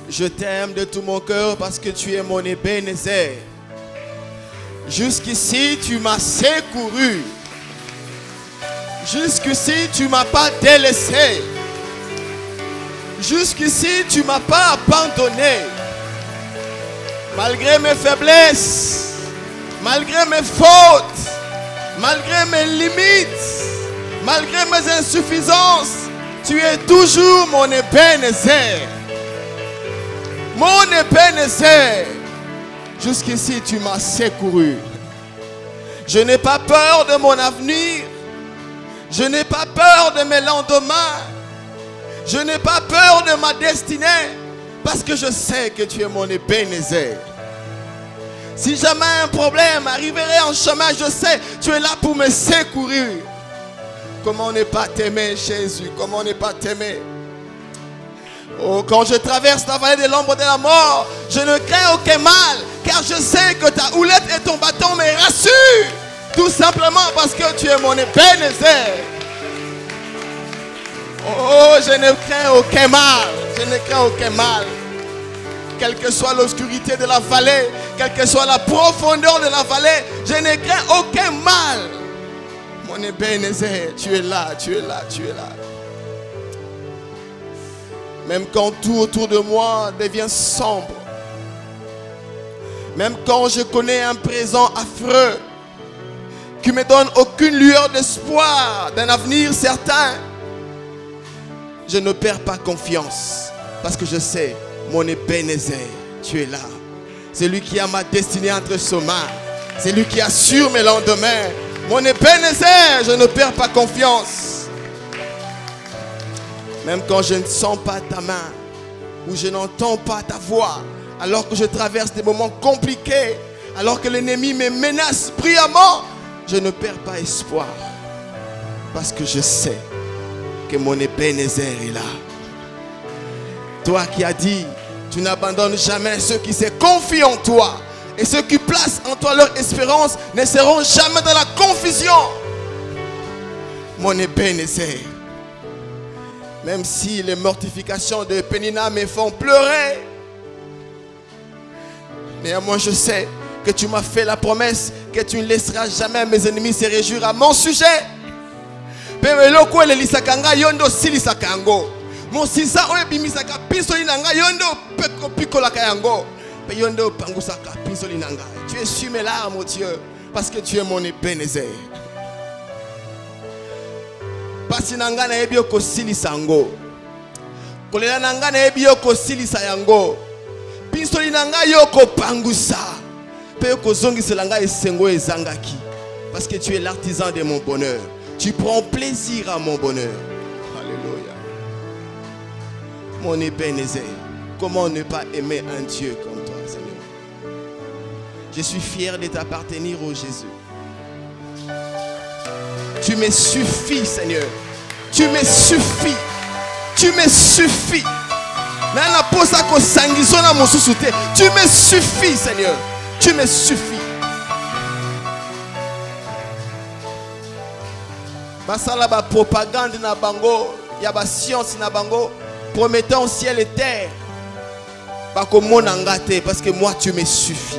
Je t'aime de tout mon cœur parce que tu es mon Ebenezer. Jusqu'ici, tu m'as secouru. Jusqu'ici, tu ne m'as pas délaissé. Jusqu'ici, tu ne m'as pas abandonné. Malgré mes faiblesses, malgré mes fautes, malgré mes limites, malgré mes insuffisances, tu es toujours mon Ebenezer. Mon Ebenezer. Jusqu'ici, tu m'as secouru. Je n'ai pas peur de mon avenir. Je n'ai pas peur de mes lendemains. Je n'ai pas peur de ma destinée. Parce que je sais que tu es mon Ebenezer. Si jamais un problème arriverait en chemin, je sais que tu es là pour me secourir. Comment ne pas t'aimer, Jésus? Comment ne pas t'aimer? Oh, quand je traverse la vallée de l'ombre de la mort, je ne crains aucun mal, car je sais que ta houlette et ton bâton me rassurent. Tout simplement parce que tu es mon Ebenezer. Oh, je ne crains aucun mal. Je ne crains aucun mal. Quelle que soit l'obscurité de la vallée, quelle que soit la profondeur de la vallée, je ne crains aucun mal. Mon Ebenezer, tu es là, tu es là, tu es là. Même quand tout autour de moi devient sombre. Même quand je connais un présent affreux qui ne me donne aucune lueur d'espoir d'un avenir certain, je ne perds pas confiance. Parce que je sais, mon Ebenezer, tu es là. C'est lui qui a ma destinée entre ses mains. C'est lui qui assure mes lendemains. Mon Ebenezer, je ne perds pas confiance. Même quand je ne sens pas ta main, ou je n'entends pas ta voix, alors que je traverse des moments compliqués, alors que l'ennemi me menace bruyamment, je ne perds pas espoir. Parce que je sais que mon Ebenezer est là. Toi qui as dit, tu n'abandonnes jamais ceux qui se confient en toi. Et ceux qui placent en toi leur espérance ne seront jamais dans la confusion. Mon Ebenezer. Même si les mortifications de Pénina me font pleurer, néanmoins je sais que tu m'as fait la promesse que tu ne laisseras jamais mes ennemis se réjouir à mon sujet. Tu essuies mes larmes, oh Dieu, parce que tu es mon Ebenezer. Pasi nanga na ebi oko silisa yango. Kolela nanga na ebi oko silisa yango. Pinsoli nanga yoko pangusa. Pe yoko zongisela nga esengo ezangaki. Parce que tu es l'artisan de mon bonheur. Tu prends plaisir à mon bonheur. Alléluia. Mon Ebenezer. Comment ne pas aimer un Dieu comme toi, Seigneur? Je suis fier de t'appartenir, oh Jésus. Tu me suffis, Seigneur. Tu me suffis. Tu me suffis. Tu me suffis, Seigneur. Tu me suffis. Basala ba propagande na bango, ya ba science na bango, promettant ciel et terre. Bako monangate parce que moi tu me suffis.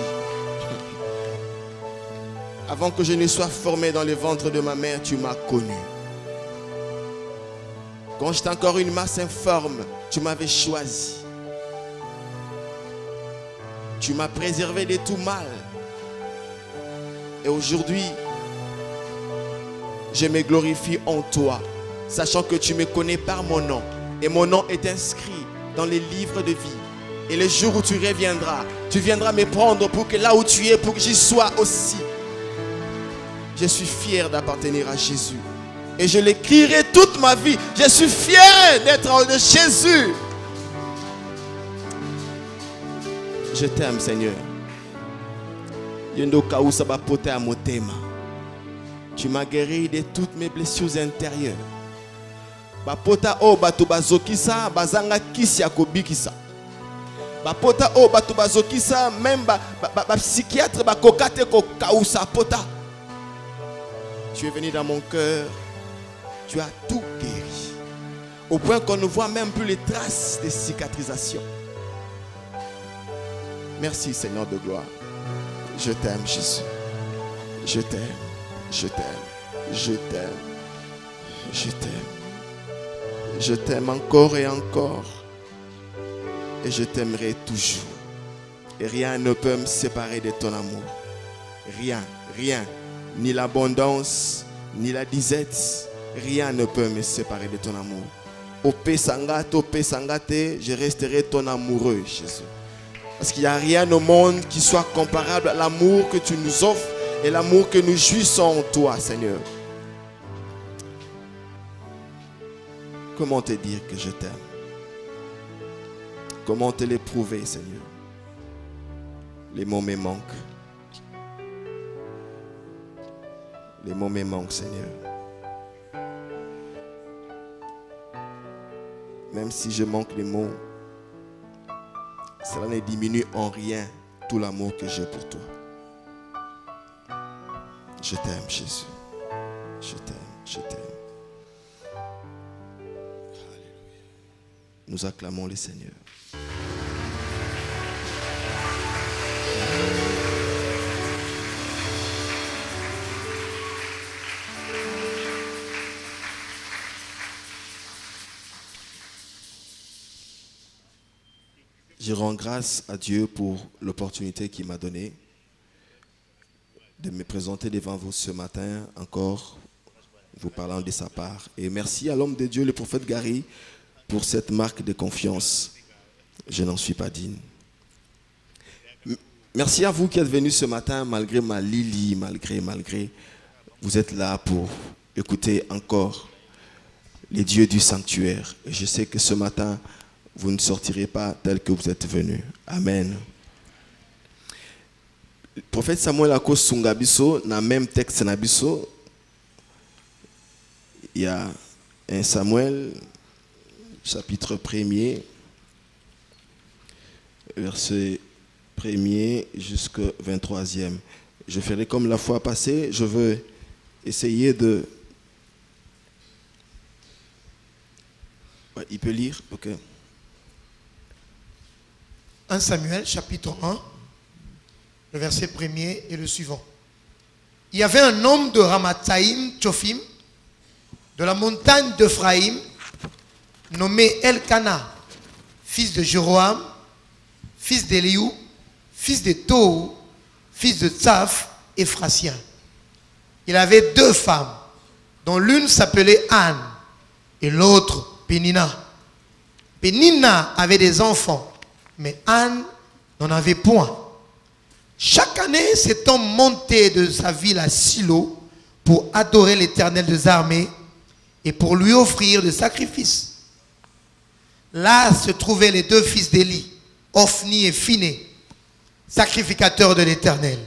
Avant que je ne sois formé dans le ventre de ma mère, tu m'as connu. Quand j'étais encore une masse informe, tu m'avais choisi. Tu m'as préservé de tout mal. Et aujourd'hui, je me glorifie en toi, sachant que tu me connais par mon nom. Et mon nom est inscrit dans les livres de vie. Et le jour où tu reviendras, tu viendras me prendre pour que là où tu es, pour que j'y sois aussi. Je suis fier d'appartenir à Jésus. Et je l'écrirai toute ma vie. Je suis fier d'être de Jésus. Je t'aime, Seigneur. Tu m'as guéri de toutes mes blessures intérieures. Bapota o bato bazokisa bazanga kisi ya kobikisa. Bapota o bato bazokisa même ba psychiatre bakokate ko kausa pota. Tu es venu dans mon cœur. Tu as tout guéri. Au point qu'on ne voit même plus les traces de cicatrisation. Merci Seigneur de gloire. Je t'aime Jésus. Je t'aime. Je t'aime. Je t'aime. Je t'aime. Je t'aime encore et encore. Et je t'aimerai toujours. Et rien ne peut me séparer de ton amour. Rien, rien. Ni l'abondance, ni la disette. Rien ne peut me séparer de ton amour. Au Pesangate, je resterai ton amoureux, Jésus. Parce qu'il n'y a rien au monde qui soit comparable à l'amour que tu nous offres et l'amour que nous jouissons en toi, Seigneur. Comment te dire que je t'aime? Comment te l'éprouver, Seigneur? Les mots me manquent. Les mots me manquent, Seigneur. Même si je manque les mots, cela ne diminue en rien tout l'amour que j'ai pour toi. Je t'aime, Jésus. Je t'aime, je t'aime. Alléluia. Nous acclamons le Seigneur. Je rends grâce à Dieu pour l'opportunité qu'il m'a donnée de me présenter devant vous ce matin encore, vous parlant de sa part. Et merci à l'homme de Dieu, le prophète Gary, pour cette marque de confiance. Je n'en suis pas digne. Merci à vous qui êtes venus ce matin, malgré ma Lily, malgré. Vous êtes là pour écouter encore les dieux du sanctuaire. Et je sais que ce matin, vous ne sortirez pas tel que vous êtes venus. Amen. Le prophète Samuel a cause Sungabiso, dans le même texte Nabiso, il y a un Samuel, chapitre 1er, verset 1er jusqu'au 23e. Je ferai comme la fois passée, je veux essayer de... Ouais, il peut lire, ok. 1 Samuel, chapitre 1, le verset 1er et le suivant. Il y avait un homme de Ramathaïm, Tchophim, de la montagne d'Ephraïm, nommé Elkana, fils de Jéroam, fils d'Éliou, fils de Tohu, fils de Tsaf, Ephrasien. Il avait 2 femmes, dont l'une s'appelait Anne et l'autre Pénina. Pénina avait des enfants, mais Anne n'en avait point. Chaque année, cet homme montait de sa ville à Silo pour adorer l'Éternel des armées et pour lui offrir des sacrifices. Là se trouvaient les 2 fils d'Élie, Ophni et Phiné, sacrificateurs de l'Éternel.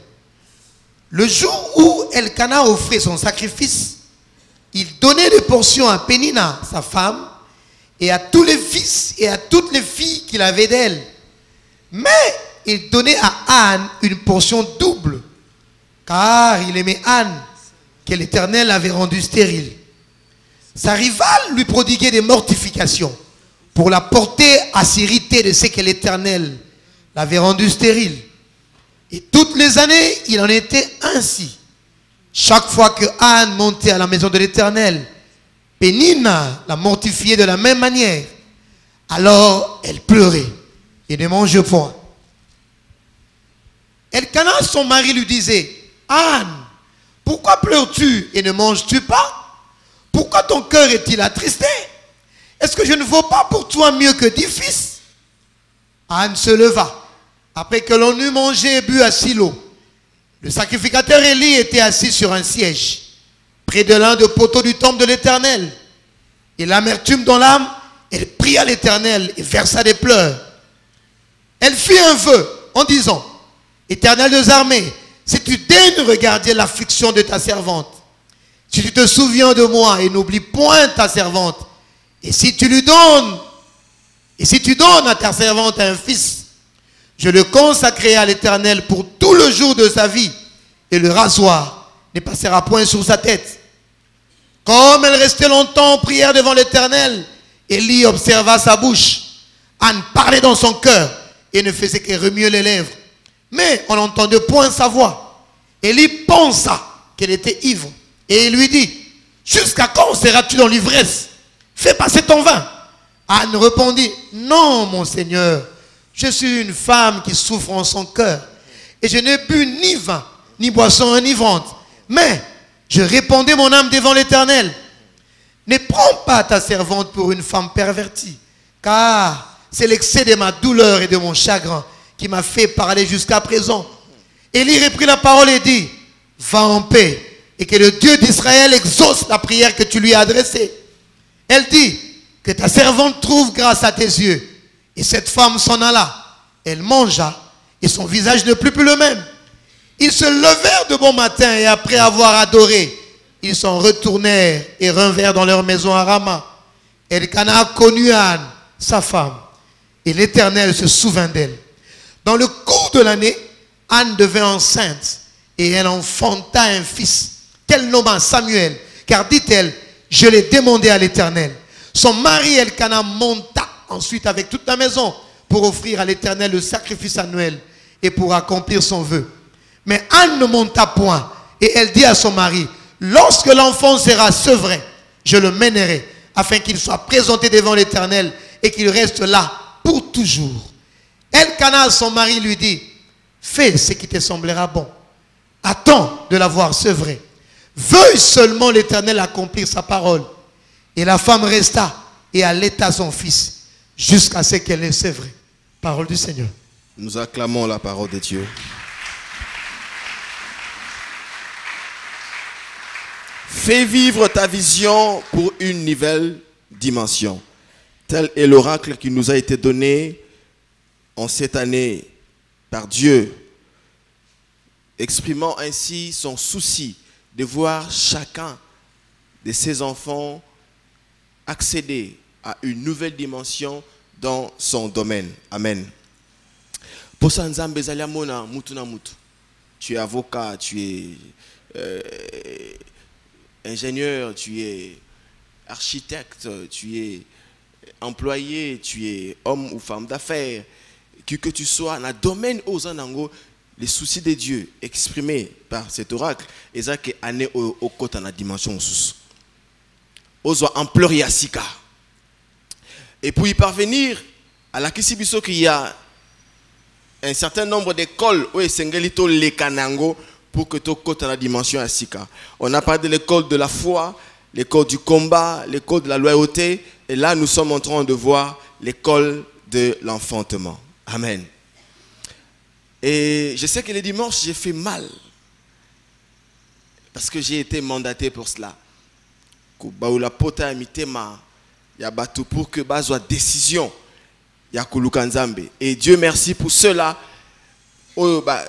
Le jour où Elkana offrait son sacrifice, il donnait des portions à Pénina, sa femme, et à tous les fils et à toutes les filles qu'il avait d'elle. Mais il donnait à Anne une portion double, car il aimait Anne, que l'Éternel avait rendue stérile. Sa rivale lui prodiguait des mortifications pour la porter à s'irriter de ce que l'Éternel l'avait rendue stérile. Et toutes les années, il en était ainsi. Chaque fois que Anne montait à la maison de l'Éternel, Pénina la mortifiait de la même manière. Alors elle pleurait et ne mangeait point. Elkana, son mari, lui disait: Anne, pourquoi pleures-tu et ne manges-tu pas? Pourquoi ton cœur est-il attristé? Est-ce que je ne vaux pas pour toi mieux que 10 fils? Anne se leva, après que l'on eut mangé et bu à Silo. Le sacrificateur Élie était assis sur un siège, près de l'un des poteaux du temple de l'Éternel. Et l'amertume dans l'âme, elle pria l'Éternel et versa des pleurs. Elle fit un vœu en disant: Éternel des armées, si tu daignes regarder l'affliction de ta servante, si tu te souviens de moi et n'oublies point ta servante, et si tu lui donnes, et si tu donnes à ta servante un fils, je le consacrerai à l'Éternel pour tout le jour de sa vie, et le rasoir ne passera point sur sa tête. Comme elle restait longtemps en prière devant l'Éternel, Élie observa sa bouche. Anne parlait dans son cœur et ne faisait que remuer les lèvres. Mais on n'entendait point sa voix. Élie pensa qu'elle était ivre. Et il lui dit, jusqu'à quand seras-tu dans l'ivresse? Fais passer ton vin. Anne répondit, non, mon Seigneur, je suis une femme qui souffre en son cœur. Et je n'ai bu ni vin, ni boisson enivrante. Mais je répandais mon âme devant l'Éternel. Ne prends pas ta servante pour une femme pervertie, car c'est l'excès de ma douleur et de mon chagrin qui m'a fait parler jusqu'à présent. Élie reprit la parole et dit, va en paix, et que le Dieu d'Israël exauce la prière que tu lui as adressée. Elle dit, que ta servante trouve grâce à tes yeux. Et cette femme s'en alla. Elle mangea, et son visage ne fut plus le même. Ils se levèrent de bon matin, et après avoir adoré, ils s'en retournèrent et revinrent dans leur maison à Rama. Elkana connut Anne, sa femme, et l'Éternel se souvint d'elle. Dans le cours de l'année, Anne devint enceinte, et elle enfanta un fils, qu'elle nomma Samuel, car dit-elle, je l'ai demandé à l'Éternel. Son mari Elkana monta ensuite avec toute la maison pour offrir à l'Éternel le sacrifice annuel et pour accomplir son vœu. Mais Anne ne monta point, et elle dit à son mari, lorsque l'enfant sera sevré, je le mènerai, afin qu'il soit présenté devant l'Éternel et qu'il reste là pour toujours. Elkana, son mari, lui dit, fais ce qui te semblera bon. Attends de l'avoir sevré. Veuille seulement l'Éternel accomplir sa parole. Et la femme resta et allaita son fils jusqu'à ce qu'elle ait sévré. Parole du Seigneur. Nous acclamons la parole de Dieu. Fais vivre ta vision pour une nouvelle dimension. Tel est l'oracle qui nous a été donné en cette année par Dieu, exprimant ainsi son souci de voir chacun de ses enfants accéder à une nouvelle dimension dans son domaine. Amen. Pour ça, tu es avocat, tu es ingénieur, tu es architecte, tu es employé, tu es homme ou femme d'affaires, que tu sois dans le domaine aux anango, les soucis de Dieu exprimés par cet oracle, et ça qui est au côté dans la dimension sous. Ozo ampleur yasika. Et pour y parvenir à la Kisibiso qu'il y a un certain nombre d'écoles où est les kanango pour que tu côté dans la dimension yasika. On a parlé de l'école de la foi, l'école du combat, l'école de la loyauté, et là nous sommes en train de voir l'école de l'enfantement. Amen. Et je sais que les dimanches j'ai fait mal parce que j'ai été mandaté pour cela. Pour que soit décision et Dieu merci pour cela.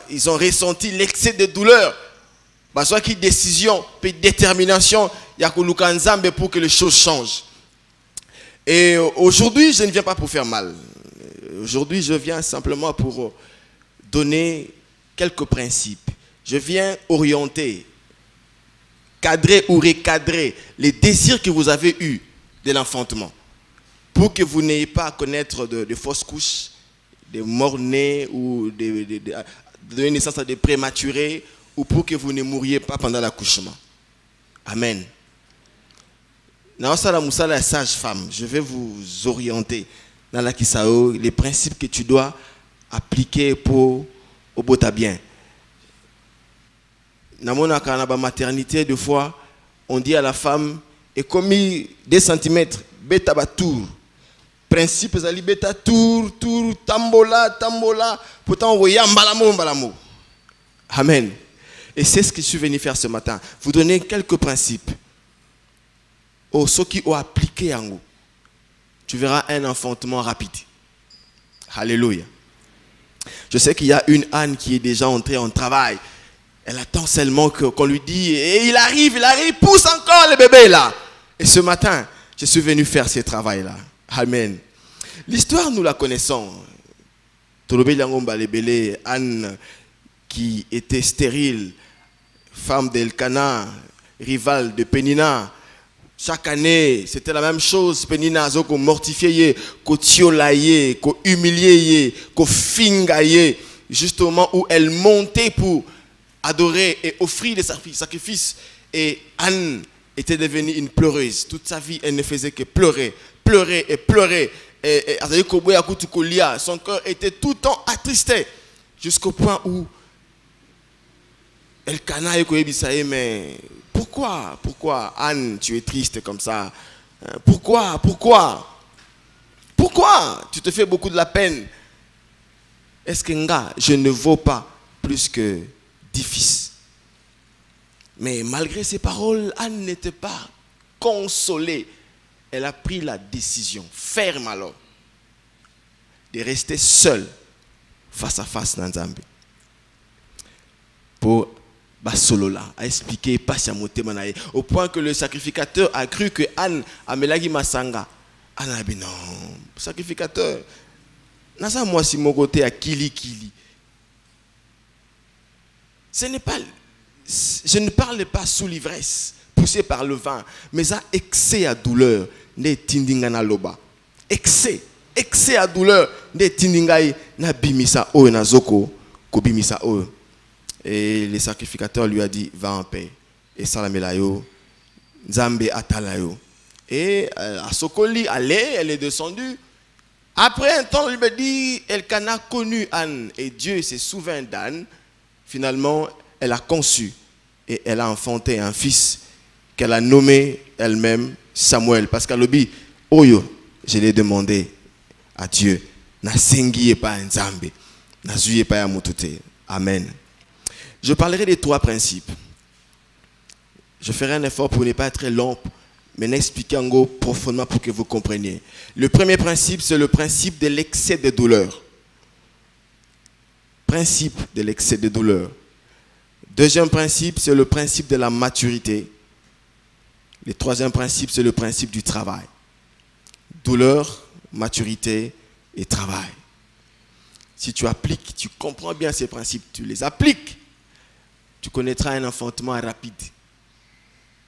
Ils ont ressenti l'excès de douleur. Soit qui décision puis détermination pour que les choses changent. Et aujourd'hui je ne viens pas pour faire mal. Aujourd'hui je viens simplement pour donner quelques principes. Je viens orienter, cadrer ou recadrer les désirs que vous avez eus de l'enfantement pour que vous n'ayez pas à connaître de fausses couches, de morts-nés ou de naissance à des prématurés ou pour que vous ne mouriez pas pendant l'accouchement. Amen. Dans la sage-femme, je vais vous orienter dans la Kisao, les principes que tu dois appliquer pour au beau bien. Dans la maternité, des fois, on dit à la femme, et comme 2 cm, bêta tour. Principe, c'est bêta tour, tambola, pourtant, on voit mbalamo. Amen. Et c'est ce que je suis venu faire ce matin. Vous donner quelques principes. Ceux qui ont appliqué en vous, tu verras un enfantement rapide. Alléluia. Je sais qu'il y a une Anne qui est déjà entrée en travail. Elle attend seulement qu'on lui dise, et il arrive, pousse encore le bébé là. Et ce matin, je suis venu faire ce travail-là. Amen. L'histoire, nous la connaissons. Anne qui était stérile, femme d'Elkana, rivale de Pénina. Chaque année, c'était la même chose. Pénina a mortifié, qu'on tiolaye, qu'on humilié, qu'on fingaye. juste au moment où elle montait pour adorer et offrir des sacrifices. Et Anne était devenue une pleureuse. Toute sa vie, elle ne faisait que pleurer, pleurer et pleurer. Et son cœur était tout le temps attristé. Jusqu'au point où Elkana et mais pourquoi Anne, tu es triste comme ça? Pourquoi tu te fais beaucoup de la peine? Est-ce que je ne vaux pas plus que 10 fils? Mais malgré ces paroles, Anne n'était pas consolée. Elle a pris la décision ferme alors de rester seule face à face dans Nzambe. Pour Basolola a expliqué au point que le sacrificateur a cru que Anne a melagi masanga. Anne a dit non, sacrificateur, nasa moi si mon côté à kili. Je ne parle pas sous l'ivresse, poussé par le vin, mais ça excès à douleur, ne tindingana loba. Excès à douleur, ne tindingai na bimisa o na zoko, ko bimisa o. Et le sacrificateur lui a dit, va en paix. Et Salamelayo, Nzambe atalayo. Et à Sokoli, elle est descendue. Après un temps, il me dit, Elkana a connu Anne. Et Dieu se souvint d'Anne. Finalement, elle a conçu. Et elle a enfanté un fils qu'elle a nommé elle-même Samuel. Parce qu'elle a dit, Oyo, je l'ai demandé à Dieu. Na sengi pas Nzambe. Na zuye pas mutute. Amen. Je parlerai des 3 principes. Je ferai un effort pour ne pas être très long, mais n'expliquer en gros profondément pour que vous compreniez. Le premier principe, c'est le principe de l'excès de douleur. Principe de l'excès de douleur. Deuxième principe, c'est le principe de la maturité. Le troisième principe, c'est le principe du travail. Douleur, maturité et travail. Si tu appliques, tu comprends bien ces principes, tu les appliques, tu connaîtras un enfantement rapide.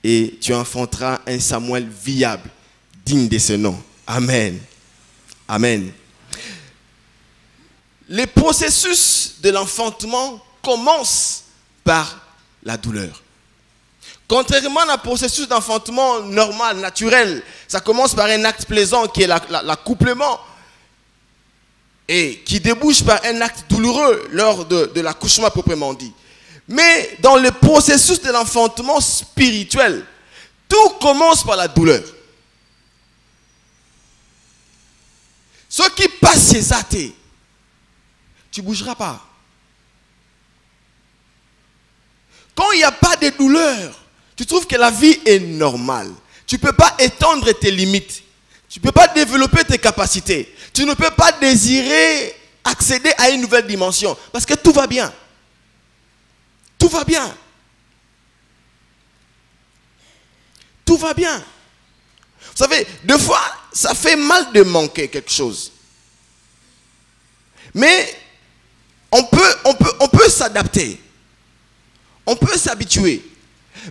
Et tu enfanteras un Samuel viable, digne de ce nom. Amen. Amen. Le processus de l'enfantement commence par la douleur. Contrairement à un processus d'enfantement normal, naturel, ça commence par un acte plaisant qui est l'accouplement et qui débouche par un acte douloureux lors de l'accouchement proprement dit. Mais dans le processus de l'enfantement spirituel, tout commence par la douleur. Ce qui passe chez ça, tu ne bougeras pas. Quand il n'y a pas de douleur, tu trouves que la vie est normale. Tu ne peux pas étendre tes limites. Tu ne peux pas développer tes capacités. Tu ne peux pas désirer accéder à une nouvelle dimension. Parce que tout va bien. Tout va bien. Tout va bien. Vous savez, des fois, ça fait mal de manquer quelque chose. Mais on peut s'adapter. On peut s'habituer.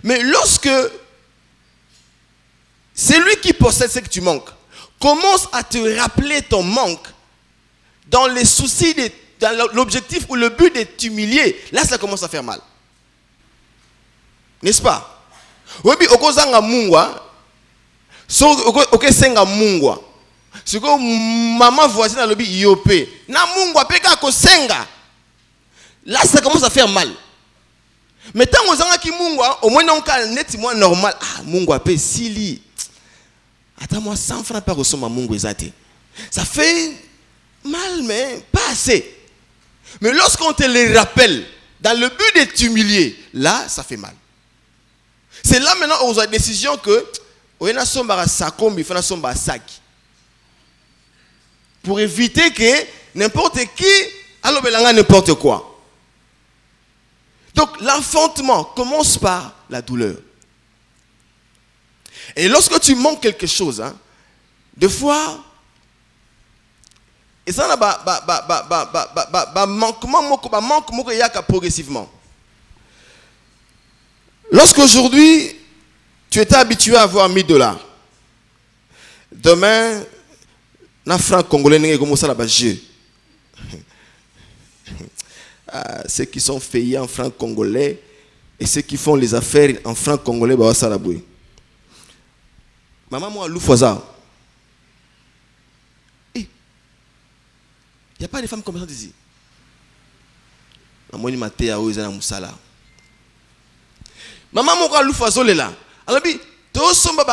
Mais lorsque celui qui possède ce que tu manques commence à te rappeler ton manque dans les soucis, dans l'objectif ou le but de t'humilier, là ça commence à faire mal. N'est-ce pas? Oui, okozanga mungwa, so okesenga mungwa. Si maman voisine a lobi yopé, na mungwa peka kosenga. Là ça commence à faire mal. Mais tant que zanga ki mungwa, au moins on ka net moi normal. Ah mungwa pe sili. Attends moi 100 francs par ressomme mungwa ezate. Ça fait mal mais pas assez. Mais lorsqu'on te les rappelle dans le but de t'humilier, là ça fait mal. C'est là maintenant où on a la décision que pour éviter que n'importe qui alobelanga n'importe quoi. Donc l'enfantement commence par la douleur. Et lorsque tu manques quelque chose, hein, des fois, et ça manque progressivement. Lorsqu'aujourd'hui, tu étais habitué à avoir 1000 $, demain, na franc congolais n'est comme ça là-bas jeu. ceux qui sont payés en francs congolais et ceux qui font les affaires en francs congolais, bah ça la bouille. Maman moi loufoisa. Il n'y a pas de femmes comme ça ici. Maman ni maté à oza na musala. Maman moi loufoiso là. Alors bi to somba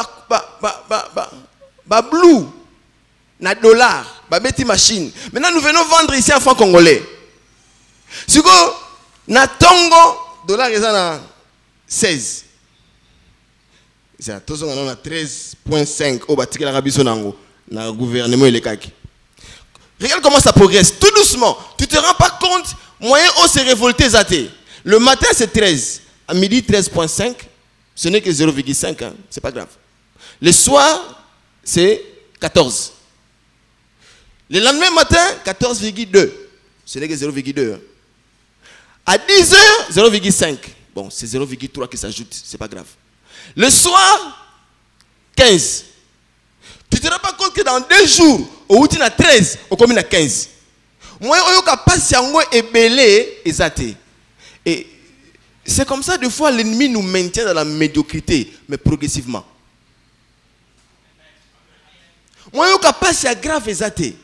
ba blue na dollar, ba beti machine. Maintenant nous venons vendre ici en francs congolais. Si go na tongo dollar ezana 16. C'est tous on a 13.5 au batik la rabiso nango na gouvernement et les kaki. Regarde comment ça progresse tout doucement. Tu te rends pas compte moyen on s'est révolté zaté. Le matin c'est 13, à midi 13.5, ce n'est que 0,5 hein, c'est pas grave. Le soir c'est 14. Le lendemain matin 14,2. Ce n'est que 0,2. Hein. À 10h 0,5. Bon, c'est 0,3 qui s'ajoute, c'est pas grave. Le soir, 15. Tu ne te rends pas compte que dans 2 jours, au bout de 13, au combien de 15. Moi, je passe et belé et zaté. Et c'est comme ça, des fois, l'ennemi nous maintient dans la médiocrité, mais progressivement. Moi, je passe à grave et zaté.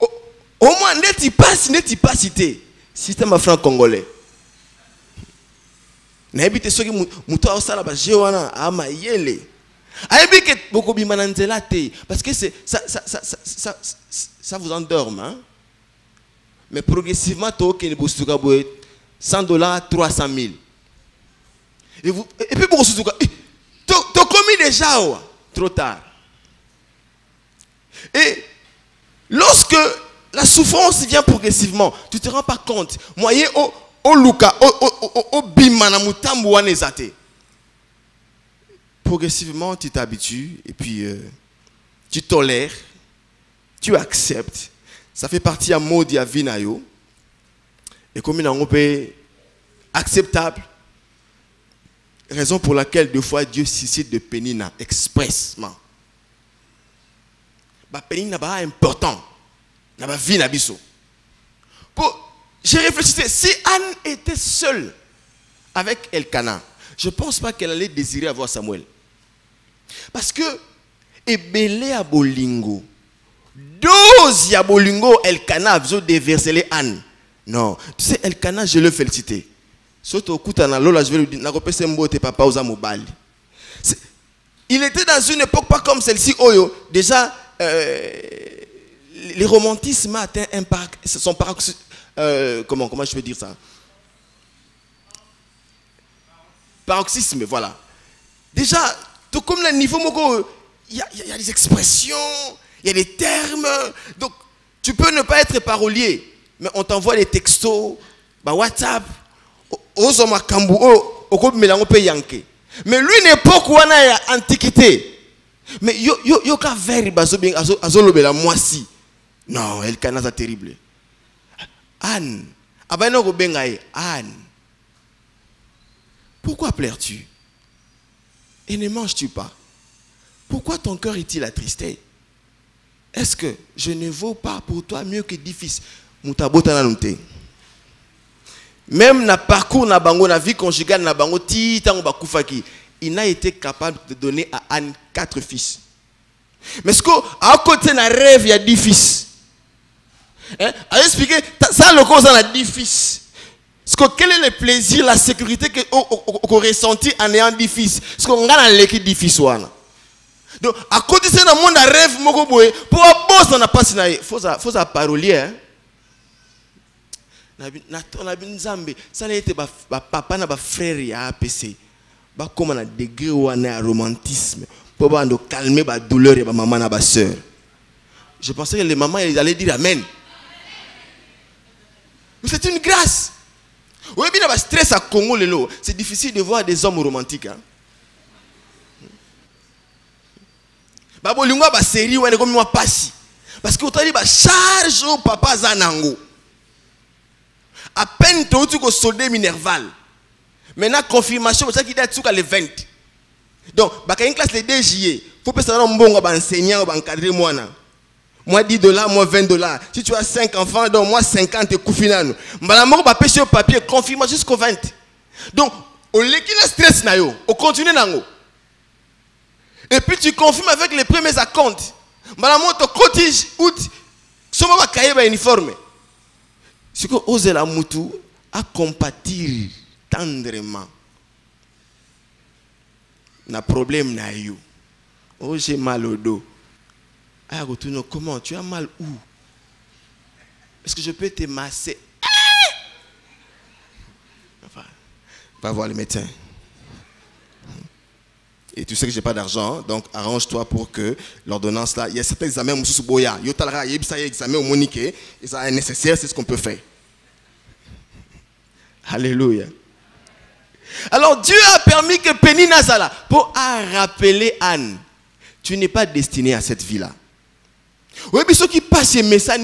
Au moins, n'est-il pas cité. Système afro congolais. N'habite ceux qui mouton au salaba jewana ama yele. Aïbi que beaucoup bimananzela te parce que ça vous endorme hein. Mais progressivement to ke bostuka boy $100 300 000. Et puis beaucoup suzuka to commis déjà trop tard. Et lorsque la souffrance vient progressivement, tu ne te rends pas compte. Moyen au luka, au bimana mutambu wanezate. Progressivement, tu t'habitues et puis tu tolères, tu acceptes. Ça fait partie à mode ya vinayo. Et comme il a un peu acceptable, raison pour laquelle deux fois Dieu suscite de pénina expressement. Ba pénina ba important. Dans ma vie, j'ai réfléchi, si Anne était seule avec Elkana, je ne pense pas qu'elle allait désirer avoir Samuel. Parce que, Ebele à Bolingo, 12 ya Bolingo, Elkana a besoin de déverser Anne. Non, tu sais, Elkana, je le félicite. Surtout au coup, je vais lui dire, papa il était dans une époque pas comme celle-ci, déjà, les romantismes atteint un son paroxysme, comment je peux dire ça? Paroxysme, voilà. Déjà, tout comme le niveau, il y a des expressions, il y a des termes. Donc, tu peux ne pas être parolier, mais on t'envoie des textos, WhatsApp, mais lui, n'époque où on a antiquité. Mais yo ka verbe azolobe la moisi. Non, Elkana c'est terrible. Anne, abano ko bengaye Anne. Pourquoi pleures-tu? Et ne manges-tu pas? Pourquoi ton cœur est-il attristé? Est-ce que je ne vaux pas pour toi mieux que 10 fils? Mutabota na nunte. Même na parcours na bango na vie conjugale na bango ti tango bakufaki. Il n'a été capable de donner à Anne 4 fils. Mais ce qu'à côté d'un rêve, il y a 10 fils. Hein? À expliquer, ça le cause, on a 10 fils. Quel est le plaisir, la sécurité qu'on ressentit en ayant 10 fils? Parce qu'on a l'équipe 10 fils. Donc, à côté de ça, dans le monde, un rêve, pour un boss, on n'a pas il faut ça parolier. Hein? Ça n'a été papa, n'a pas frère, il y a APC. Comme on a degré où on a romantisme pour calmer la douleur de maman et ma soeur. Je pensais que les mamans allaient dire Amen. Mais c'est une grâce. Oui, bien, le stress à Congo, c'est difficile de voir des hommes romantiques. Hein? Babolingo ba série ou comme moi passi. Parce que autant dit ba charge au papa Zanango. À peine tu ko soldé Minerval. Maintenant confirmation c'est ça qui date sur le 20. Donc ba une classe le 2 juillet, faut pas savoir mbongo ba enseignant ba encadrer moi na. moi $10, moi $20. Si tu as 5 enfants, donc moi 50 et Koufinano. Malamoko va pêcher au papier, confirme jusqu'au 20. Donc, au l'équilibre stress, on continue nango. Et puis tu confirmes avec les premiers acomptes. Malamoko te cotise, août, soma va cahier ba uniforme. Ce que ose la moutou à compatir tendrement. Na problème na yo. Oh, j'ai mal au dos. Ah, retourne, comment? Tu as mal où? Est-ce que je peux te masser? Enfin, va voir le médecin. Et tu sais que je n'ai pas d'argent, donc arrange-toi pour que l'ordonnance là, il y a certains examens, il y a des examens au Monique, et ça est nécessaire, c'est ce qu'on peut faire. Alléluia. Alors Dieu a permis que Penny Nazala, pour rappeler Anne, tu n'es pas destiné à cette vie-là. Oui, mais ceux qui passent ces messages,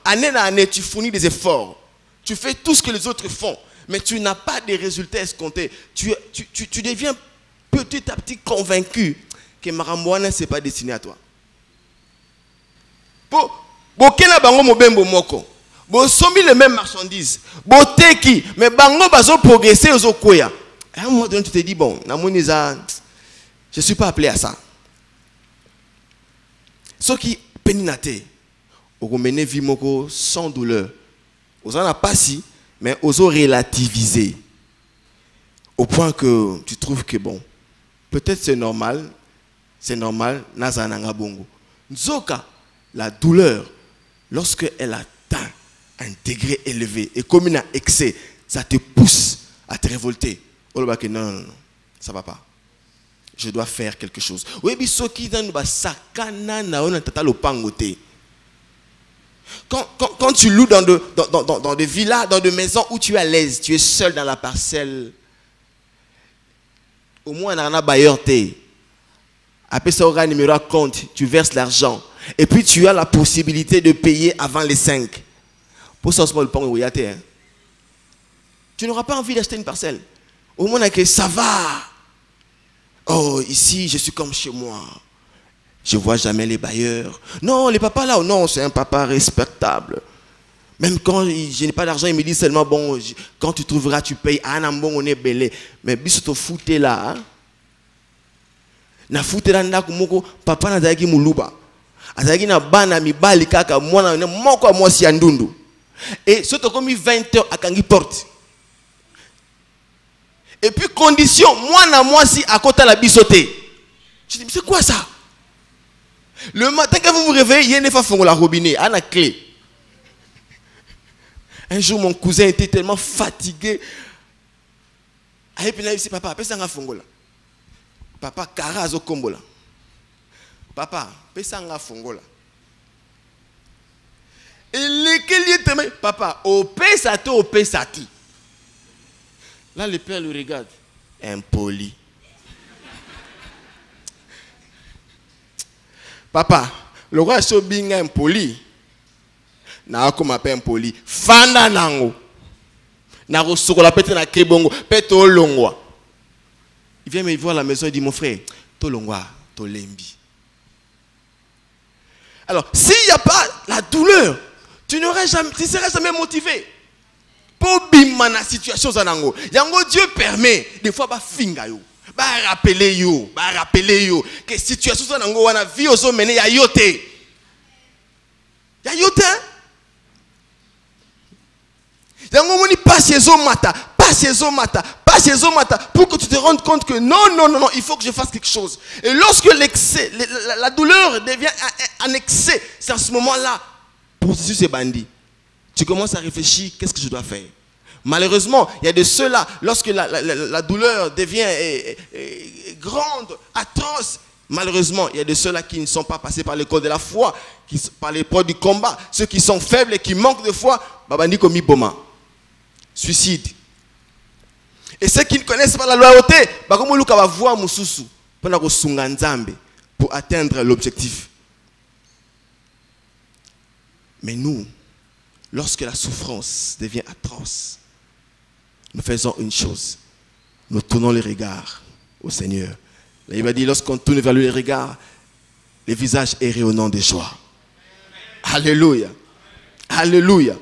année à année, tu fournis des efforts. Tu fais tout ce que les autres font, mais tu n'as pas de résultats escomptés. Tu deviens petit à petit convaincu que Maramouana, ce n'est pas destiné à toi. Bokena bango mobembo moko. Bo somi les mêmes marchandises. Bo teki, mais bango bazo progresser aux okoya. À un moment donné, tu te dis, bon, je ne suis pas appelé à ça. Ce qui péninate, on mène vie moko sans douleur. On n'en a pas si, mais on relativiser. Au point que tu trouves que bon, peut-être c'est normal, nazananga bongo. Nzoka, la douleur, lorsque elle atteint un degré élevé et comme un excès, ça te pousse à te révolter. Non, ça ne va pas. Je dois faire quelque chose. Oui, mais ce qui est quand tu loues dans des villas, dans des maisons où tu es à l'aise, tu es seul dans la parcelle, au moins on a un bailleur. Après ça, on a un numéro à compte, tu verses l'argent. Et puis tu as la possibilité de payer avant les 5. Pour ça, tu n'auras pas envie d'acheter une parcelle. Au moins, que ça va. Oh, ici, je suis comme chez moi. Je ne vois jamais les bailleurs. Non, les papas là, non, c'est un papa respectable. Même quand je n'ai pas d'argent, il me dit seulement, bon, quand tu trouveras, tu payes. Ah, non, bon, on est belé. Mais biso fouté là. Na fouté là, papa na zaki muluba. Azaki na bana mibali kaka, mwana moko moi si andundu. Et surtout comme 20 heures à Kangi porte. Et puis condition, moi si à côté la bisoté. Je dis, mais c'est quoi ça? Le matin quand vous vous réveillez, il y a une fois la robinet, à la clé. Un jour mon cousin était tellement fatigué. Et puis là il dit, papa, pesa nga fongola. Papa, karazo kombola. Papa, pesa nga fongola. Et lequel est te papa, au pesati, au pesati. Là, le père le regarde. Impoli. Papa, le roi Sobinga impoli. Na ko m'appelle impoli. Fanda nango. Na ko sokola pete na kebongo, pete olongwa. Il vient me voir à la maison et dit, mon frère, tolongwa, tolembi. Alors, s'il n'y a pas la douleur, tu ne seras jamais motivé. Pour bimma na situation zanango. Yango Dieu permet des fois ba finga yo. Ba rappeler yo que situation zanango wana vie ozo mené ya yote. Ya yote. Yango moni passe zo mata pour que tu te rendes compte que non, il faut que je fasse quelque chose. Et lorsque l'excès, la douleur devient un excès, c'est à ce moment-là, processus est bandit. Tu commences à réfléchir, qu'est-ce que je dois faire? Malheureusement, il y a de ceux-là, lorsque la douleur devient grande, atroce, malheureusement, il y a de ceux-là qui ne sont pas passés par l'école de la foi, par l'épreuve du combat, ceux qui sont faibles et qui manquent de foi, babandi komi boma, suicide. Et ceux qui ne connaissent pas la loyauté, bakomoluka va voir mususu pour atteindre l'objectif. Mais nous, lorsque la souffrance devient atroce, nous faisons une chose. Nous tournons les regards au Seigneur. Là, il va dire, lorsqu'on tourne vers lui les regards, le visage est rayonnant de joie. Alléluia. Alléluia.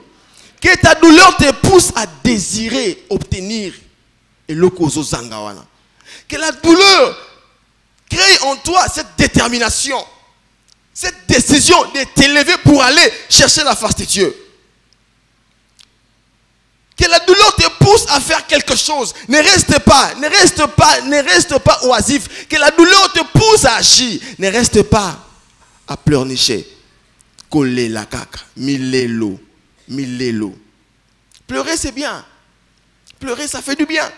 Que ta douleur te pousse à désirer obtenir et le kozo zangawana. Que la douleur crée en toi cette détermination, cette décision de t'élever pour aller chercher la face de Dieu. Que la douleur te pousse à faire quelque chose. Ne reste pas oisif. Que la douleur te pousse à agir. Ne reste pas à pleurnicher. Coller la caca. Milelo. Pleurer, c'est bien. Pleurer, ça fait du bien.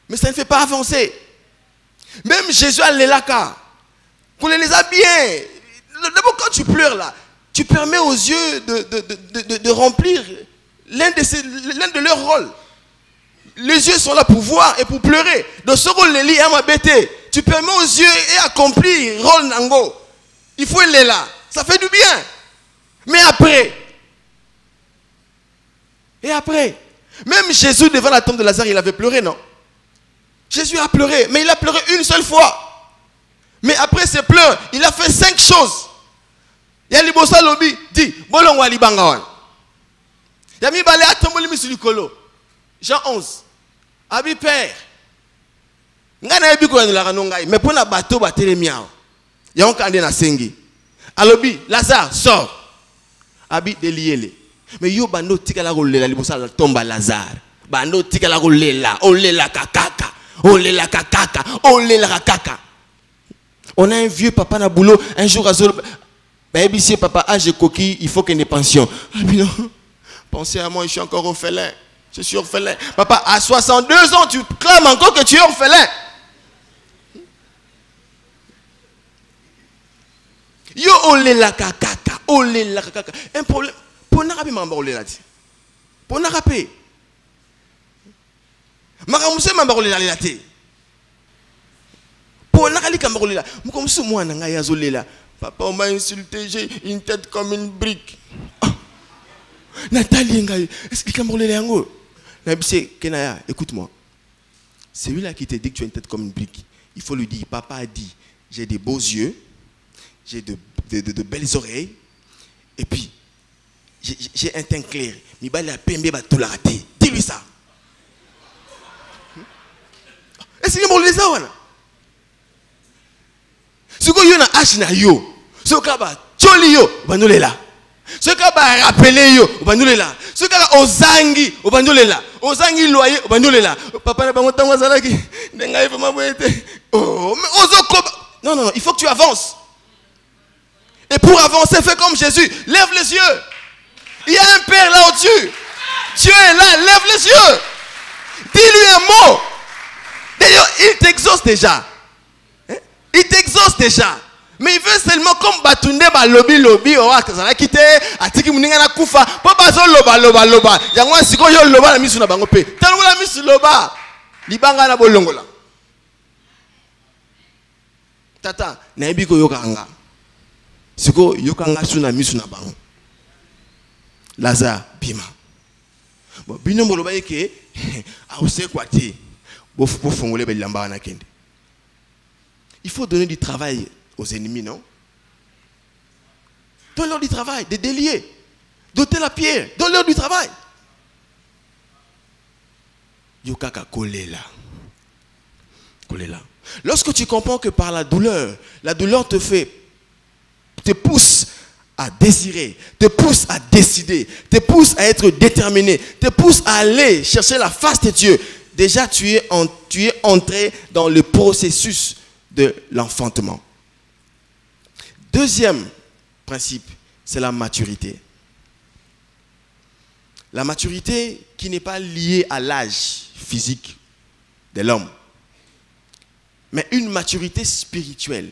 Mais ça ne fait pas avancer. Même Jésus a l'élaka. Qu'on les a bien. D'abord, quand tu pleures là, tu permets aux yeux de remplir l'un de leurs rôles. Les yeux sont là pour voir et pour pleurer. De ce rôle, les lits à bêter. Tu permets aux yeux et accomplir rôle nango. Il faut aller là. Ça fait du bien. Mais après. Et après. Même Jésus devant la tombe de Lazare, il avait pleuré, non? Jésus a pleuré. Mais il a pleuré une seule fois. Mais après ses pleurs, il a fait 5 choses. Il y a l'Ibosa Lobi dit Bolon Wali Bangawan. Yami Balé Atomboli Misulikolo. Jean 11. Abi Père. Ngana ebi ko la ranongai. Mais pour la bateau batele miao. Ya on kande na sengi. Alobi Lazare sort. Abi deliele. Mais yo bando tikala rolela libosa la tomba Lazare. Bando tikala rolela. Olela kakaka. Olela kakaka. Olela kakaka. On a un vieux papa na boulot. Un jour à Zolo. Ben papa, j'ai coquille. Il faut qu'il y ait une pension. Ah mais non. Pensez à moi, je suis encore orphelin. Je suis orphelin. Papa, à 62 ans, tu clames encore que tu es orphelin. Yo olé la kakaka, olé la kakaka. Un problème. Pour n'arraper mamba olé la ti. Pour n'arraper. Maramuse mamba olé la ti. Pour n'arraper mamba olé la. Moukomsu moi nanga yazolé la. Papa, on m'a insulté, j'ai une tête comme une brique. Nathalie Ngaï, est-ce qu'il m'a roulé l'ango? Kenaya, écoute-moi. C'est lui là qui te dit que tu as une tête comme une brique. Il faut lui dire, papa a dit, j'ai des beaux yeux, j'ai de belles oreilles, et puis j'ai un teint clair. Mais il a pembe tout la raté. Dis-lui ça. Est-ce qu'il m'a roulé ça? Ce que yo na hache na yo, ce que ba choli yo, banole là. Ce que ba rappeler yo, banole là. Ce que ozangi, banole là. Ozangi loyer, banole là. Papa na bango tango zalaki, ndenga ifa mabwete. Oh, mais ozoko. Non, il faut que tu avances. Et pour avancer, fais comme Jésus, lève les yeux. Il y a un Père là au-dessus. Dieu est là, lève les yeux. Dis-lui un mot. D'ailleurs, il t'exauce déjà. Il t'exauce déjà. Mais il veut seulement comme Batunde lobi owa kazala kite atiki muninga na kufa po bazo loba yango siko yo loba na misu na bango pe talo la misu loba libanga na bolongola tata na ebi ko yokanga siko yokanga suna misu na bango Lazare bima bon bino moloba yeke a ose kwati bo fongole be lamba na kende. Il faut donner du travail aux ennemis, non? Donne-leur du travail, des déliés. Doter la pierre, donne-leur du travail. Yokaka kolela. Lorsque tu comprends que par la douleur te pousse à désirer, te pousse à décider, te pousse à être déterminé, te pousse à aller chercher la face de Dieu. Déjà, tu es entré dans le processus de l'enfantement. Deuxième principe, c'est la maturité. La maturité qui n'est pas liée à l'âge physique de l'homme, mais une maturité spirituelle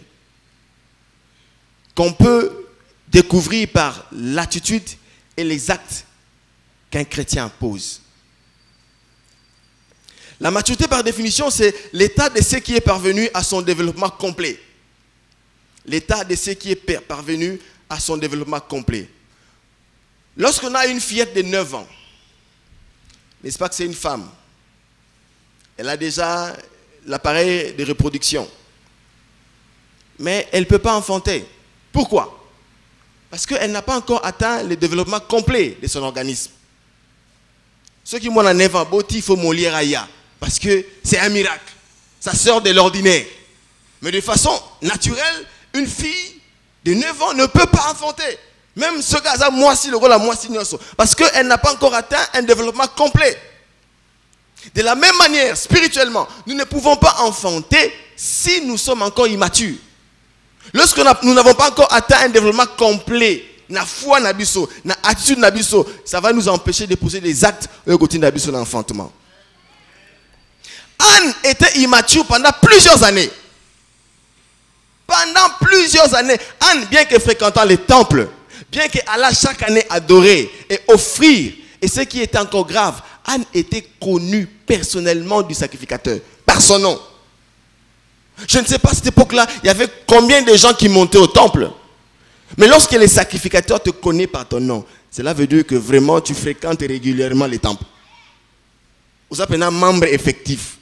qu'on peut découvrir par l'attitude et les actes qu'un chrétien pose. La maturité, par définition, c'est l'état de ce qui est parvenu à son développement complet. L'état de ce qui est parvenu à son développement complet. Lorsqu'on a une fillette de 9 ans, n'est-ce pas que c'est une femme? Elle a déjà l'appareil de reproduction. Mais elle ne peut pas enfanter. Pourquoi? Parce qu'elle n'a pas encore atteint le développement complet de son organisme. Ceux qui m'ont en avant, il faut mollir Aya. Parce que c'est un miracle. Ça sort de l'ordinaire. Mais de façon naturelle, une fille de 9 ans ne peut pas enfanter. Même ce gars-là, moi si le rôle à moi si parce qu'elle n'a pas encore atteint un développement complet. De la même manière, spirituellement, nous ne pouvons pas enfanter si nous sommes encore immatures. Lorsque nous n'avons pas encore atteint un développement complet, na foi nabiso, na attitude nabiso, ça va nous empêcher de poser des actes au côté nabiso d'enfantement. Anne était immature pendant plusieurs années. Pendant plusieurs années, Anne, bien que fréquentant les temples, bien qu'elle allait chaque année adorer et offrir, et ce qui était encore grave, Anne était connue personnellement du sacrificateur, par son nom. Je ne sais pas à cette époque-là, il y avait combien de gens qui montaient au temple. Mais lorsque les sacrificateurs te connaissent par ton nom, cela veut dire que vraiment tu fréquentes régulièrement les temples. Vous appelez un membre effectif.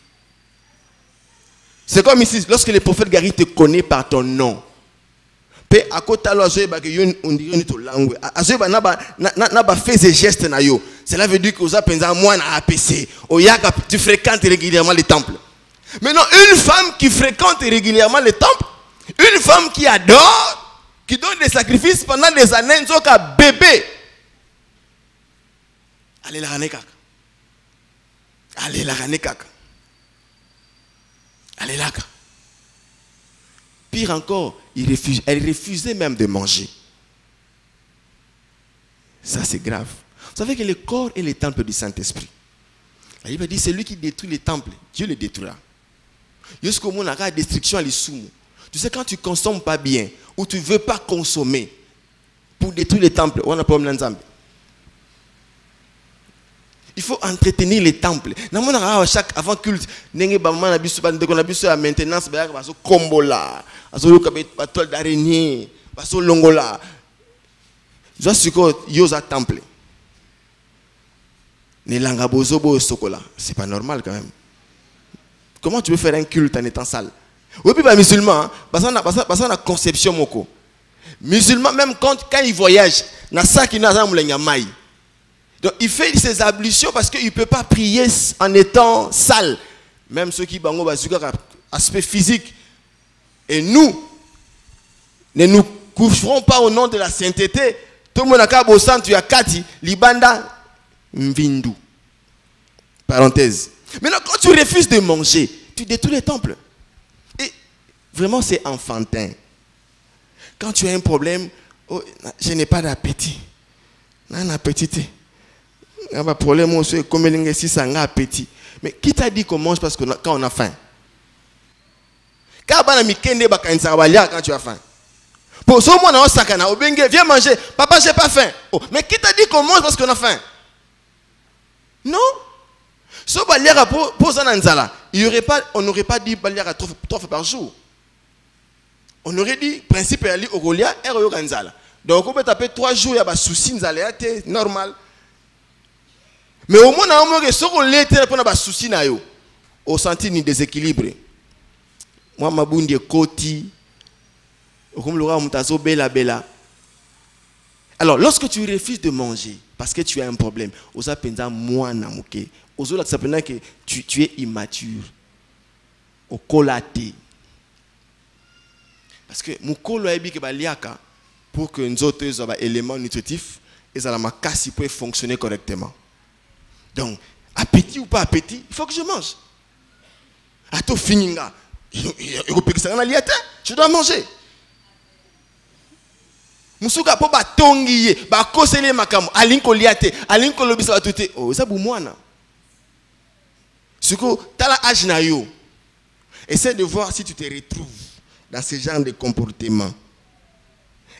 C'est comme ici, lorsque le prophète Gary te connaît par ton nom. Cela veut dire que vous appelez un moine à APC. Tu fréquentes régulièrement les temples. Maintenant, une femme qui fréquente régulièrement les temples, une femme qui adore, qui donne des sacrifices pendant des années, une sorte de bébé. Allez la rane kaka. Allez la rane kaka. Allez là. Pire encore, elle refusait même de manger. Ça c'est grave. Vous savez que le corps est le temple du Saint-Esprit. La Bible dit, celui qui détruit les temples, Dieu le détruira. Jusqu'au moment où la destruction est sous. Tu sais, quand tu ne consommes pas bien, ou tu ne veux pas consommer, pour détruire les temples, on a problème dans. Il faut entretenir les temples. Avant culte, la maintenance, kombola, batol d'araignée, longola. Je suis yosa temple. C'est pas normal quand même. Comment tu veux faire un culte en étant sale? Oui, puis les musulmans, parce qu'on a conception moko. Musulmans, même quand ils voyagent, donc il fait ses ablutions parce qu'il ne peut pas prier en étant sale. Même ceux qui ont un aspect physique. Et nous, ne nous coucherons pas au nom de la sainteté. Tout le monde a au centre, tu as Kati, Libanda, Mvindu. Parenthèse. Maintenant, quand tu refuses de manger, tu détruis les temples. Et vraiment, c'est enfantin. Quand tu as un problème, oh, je n'ai pas d'appétit. Non, appétit. Un problème aussi, comme si ça a appétit. Mais qui t'a dit qu'on mange parce que quand on a faim? Quand tu as faim. Pour ce moment, viens manger. Papa, j'ai pas faim. Oh, mais qui t'a dit qu'on mange parce qu'on a faim? Non. On n'aurait pas dit baliara 3 fois par jour. On aurait dit principe ali ogolia et roganzala. Donc on peut taper 3 jours, il y a des soucis, c'est normal. Mais au moins, on l'été pour des soucis, au senti ni déséquilibre. Moi, ma bundi koti, comme le roi bella bella. Alors, lorsque tu refuses de manger parce que tu as un problème, aux appenza moi namuke, aux autres ça que tu es immature, au colaté. Parce que mon colo est bien baliaka pour que nous autres éléments nutritifs et ça la casse peut fonctionner correctement. Donc, appétit ou pas appétit, il faut que je mange. Ato fininga, je dois manger. Musuka po ba tongiye, ba kosele makamu, alinko liate, alinko lobisa batute. Oh, ça boumwana. Suko tala âge na yo. Essaie de voir si tu te retrouves dans ce genre de comportement.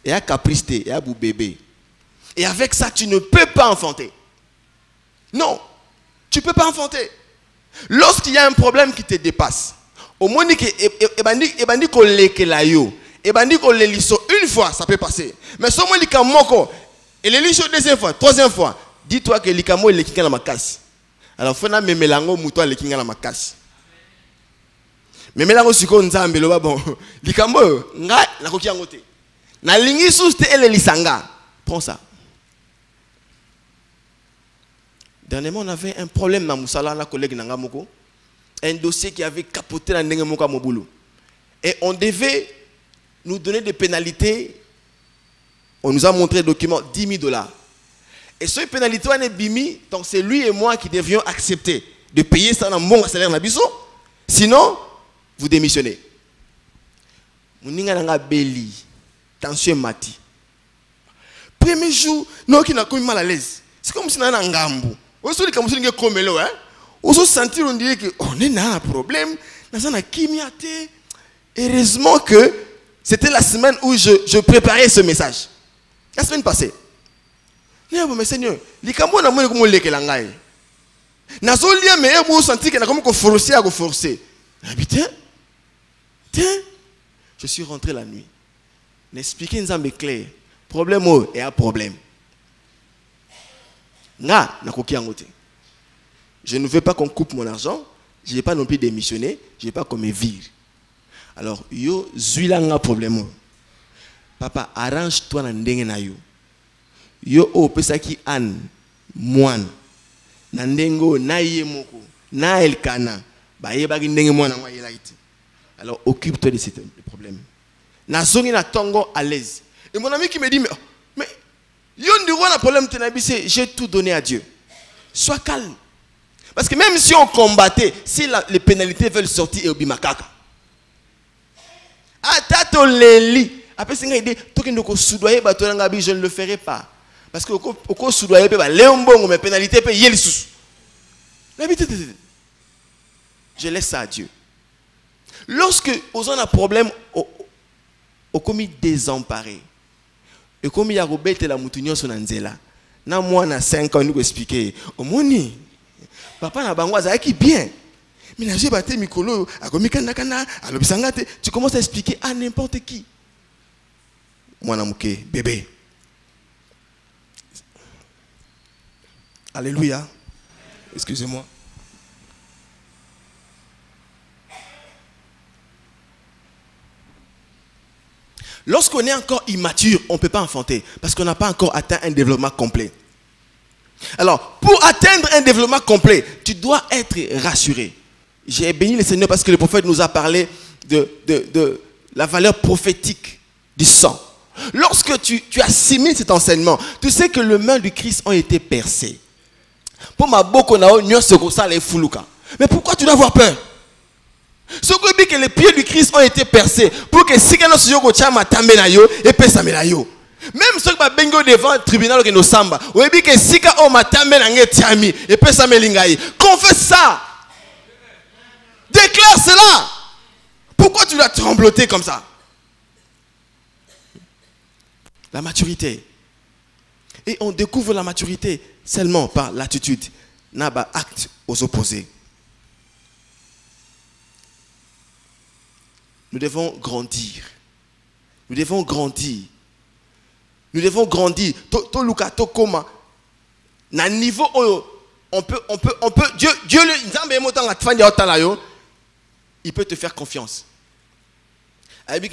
Et à capricité, et à bou bébé. Et avec ça, tu ne peux pas enfanter. Non, tu ne peux pas enfanter. Lorsqu'il y a un problème qui te dépasse, au moins que ebandi ko leke la yo, ebandi ko le liso une fois, ça peut passer. Mais si on lika moko, et le liso deuxième fois, troisième fois, dis-toi que likamo est lekinga la makasi. Alors faut na memelango muto lekinga la makasi. Memelango siko nzambe lo ba bon, likamo nga la koki yangote. Na lingi sous te ele lisanga. Prends ça. Dernièrement, on avait un problème dans Moussala, la collègue Nangamoko. Un dossier qui avait capoté dans Nengemoka Moboulou. Et on devait nous donner des pénalités. On nous a montré le document, $10,000. Et ces pénalités, on est bimi, donc c'est lui et moi qui devions accepter de payer ça dans mon salaire nabiso. Sinon, vous démissionnez. Mouninga nanga beli, tension mati. Premier jour, non qui n'a comme mal à l'aise. C'est comme si on a un gambo. On se dit comme si on a comme là, hein. On se sentit on dirait que on est dans un problème, dans un akimiate. Heureusement que c'était la semaine où je préparais ce message. La semaine passée. Mais Seigneur, les cambo na moi comme leke langai. Na zo lia mais vous senti que na comme ko forcer à go forcer. Tiens. Je suis rentré la nuit. N'expliquer nzambe clair. Problème et un problème. Na koki angote. Je ne veux pas qu'on coupe mon argent, je ne vais pas non plus démissionner, je ne vais pas qu'on me vire. Alors, yo zuila nga problème. Papa, arrange-toi na ndenge na yo. Yo o pesa ki an moine. Na ndengo na yemoko, na elkana, ba yebaki ndenge moine ngwa yelaiti. Alors, occupe-toi de ces problèmes. Na zongi na tongo à l'aise. Et mon ami qui me dit mais yo ndiro na problème tenabisi, j'ai tout donné à Dieu. Sois calme. Parce que même si on combattait, si les pénalités veulent sortir et au bimakaka. Atato leli. Après c'est une idée, tout qui nous soudoyer je ne le ferai pas. Parce que au soudoyer pe ba léombongo mais pénalité pe yeli sous. Je laisse ça à Dieu. Lorsque on a un problème au commis désemparé. Et comme il y a Robert la moutonnion sur Nanzela. Na moi na 5 ans nous expliquer au moni. Papa na bangwaza qui bien. Mais na j'ai battu mikolo a komi kana alobisangate tu commences à expliquer à n'importe qui. Moi na muke bébé. Alléluia. Excusez-moi. Lorsqu'on est encore immature, on ne peut pas enfanter parce qu'on n'a pas encore atteint un développement complet. Alors, pour atteindre un développement complet, tu dois être rassuré. J'ai béni le Seigneur parce que le prophète nous a parlé de la valeur prophétique du sang. Lorsque tu assimiles cet enseignement, tu sais que les mains du Christ ont été percées. Pour ma bokonao, mais pourquoi tu dois avoir peur? Ce qui dit que les pieds du Christ ont été percés pour que si quelqu'un se joue au tchama tambenayo et pesamenayo. Même ceux qui ont bengo devant le tribunal que nous samba, on dit que si quelqu'un m'a tambenangé tiami et pesamelingayi, confesse ça. Déclare cela. Pourquoi tu l'as trembloté comme ça? La maturité. Et on découvre la maturité seulement par l'attitude. Naba acte aux opposés. Nous devons grandir. Nous devons grandir. Nous devons grandir. To luka to koma. Na niveau on peut Dieu il peut te faire confiance. Il n'y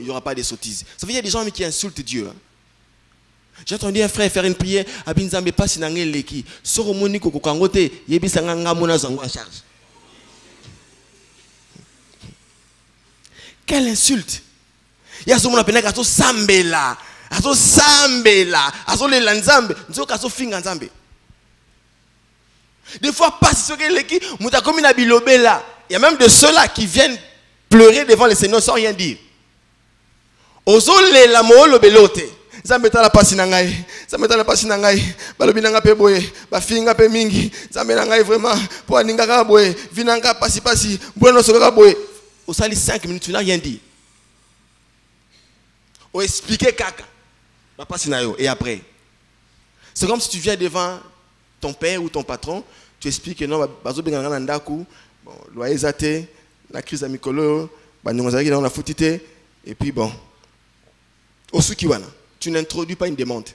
aura pas de sottises. Ça veut dire des gens qui insultent Dieu. J'ai entendu un frère faire une prière. Quelle insulte! Il y a ce monde qui a sambela, azo sambela, azo le lanzambe, nzo kaso finga nzambe. Des fois pas ce que les qui muta comme na bilobela. Il y a même de ceux-là qui viennent pleurer devant le Seigneur sans rien dire. Ozo le la mo lo belote. Nzambe ta la pasi na ngai. Nzambe ta la pasi na ngai. Balobi nanga pe boye, ba finga pe mingi. Nzambe na ngai vraiment pour aninga ka boye, vinanga pasi, bueno soka boye. Au sali 5 minutes, tu n'as rien dit. Ou expliquer caca. Et après. C'est comme si tu viens devant ton père ou ton patron, tu expliques que non, bon, loyer la crise amicolo, la foutité, et puis bon. Au Sukiwana, tu n'introduis pas une demande.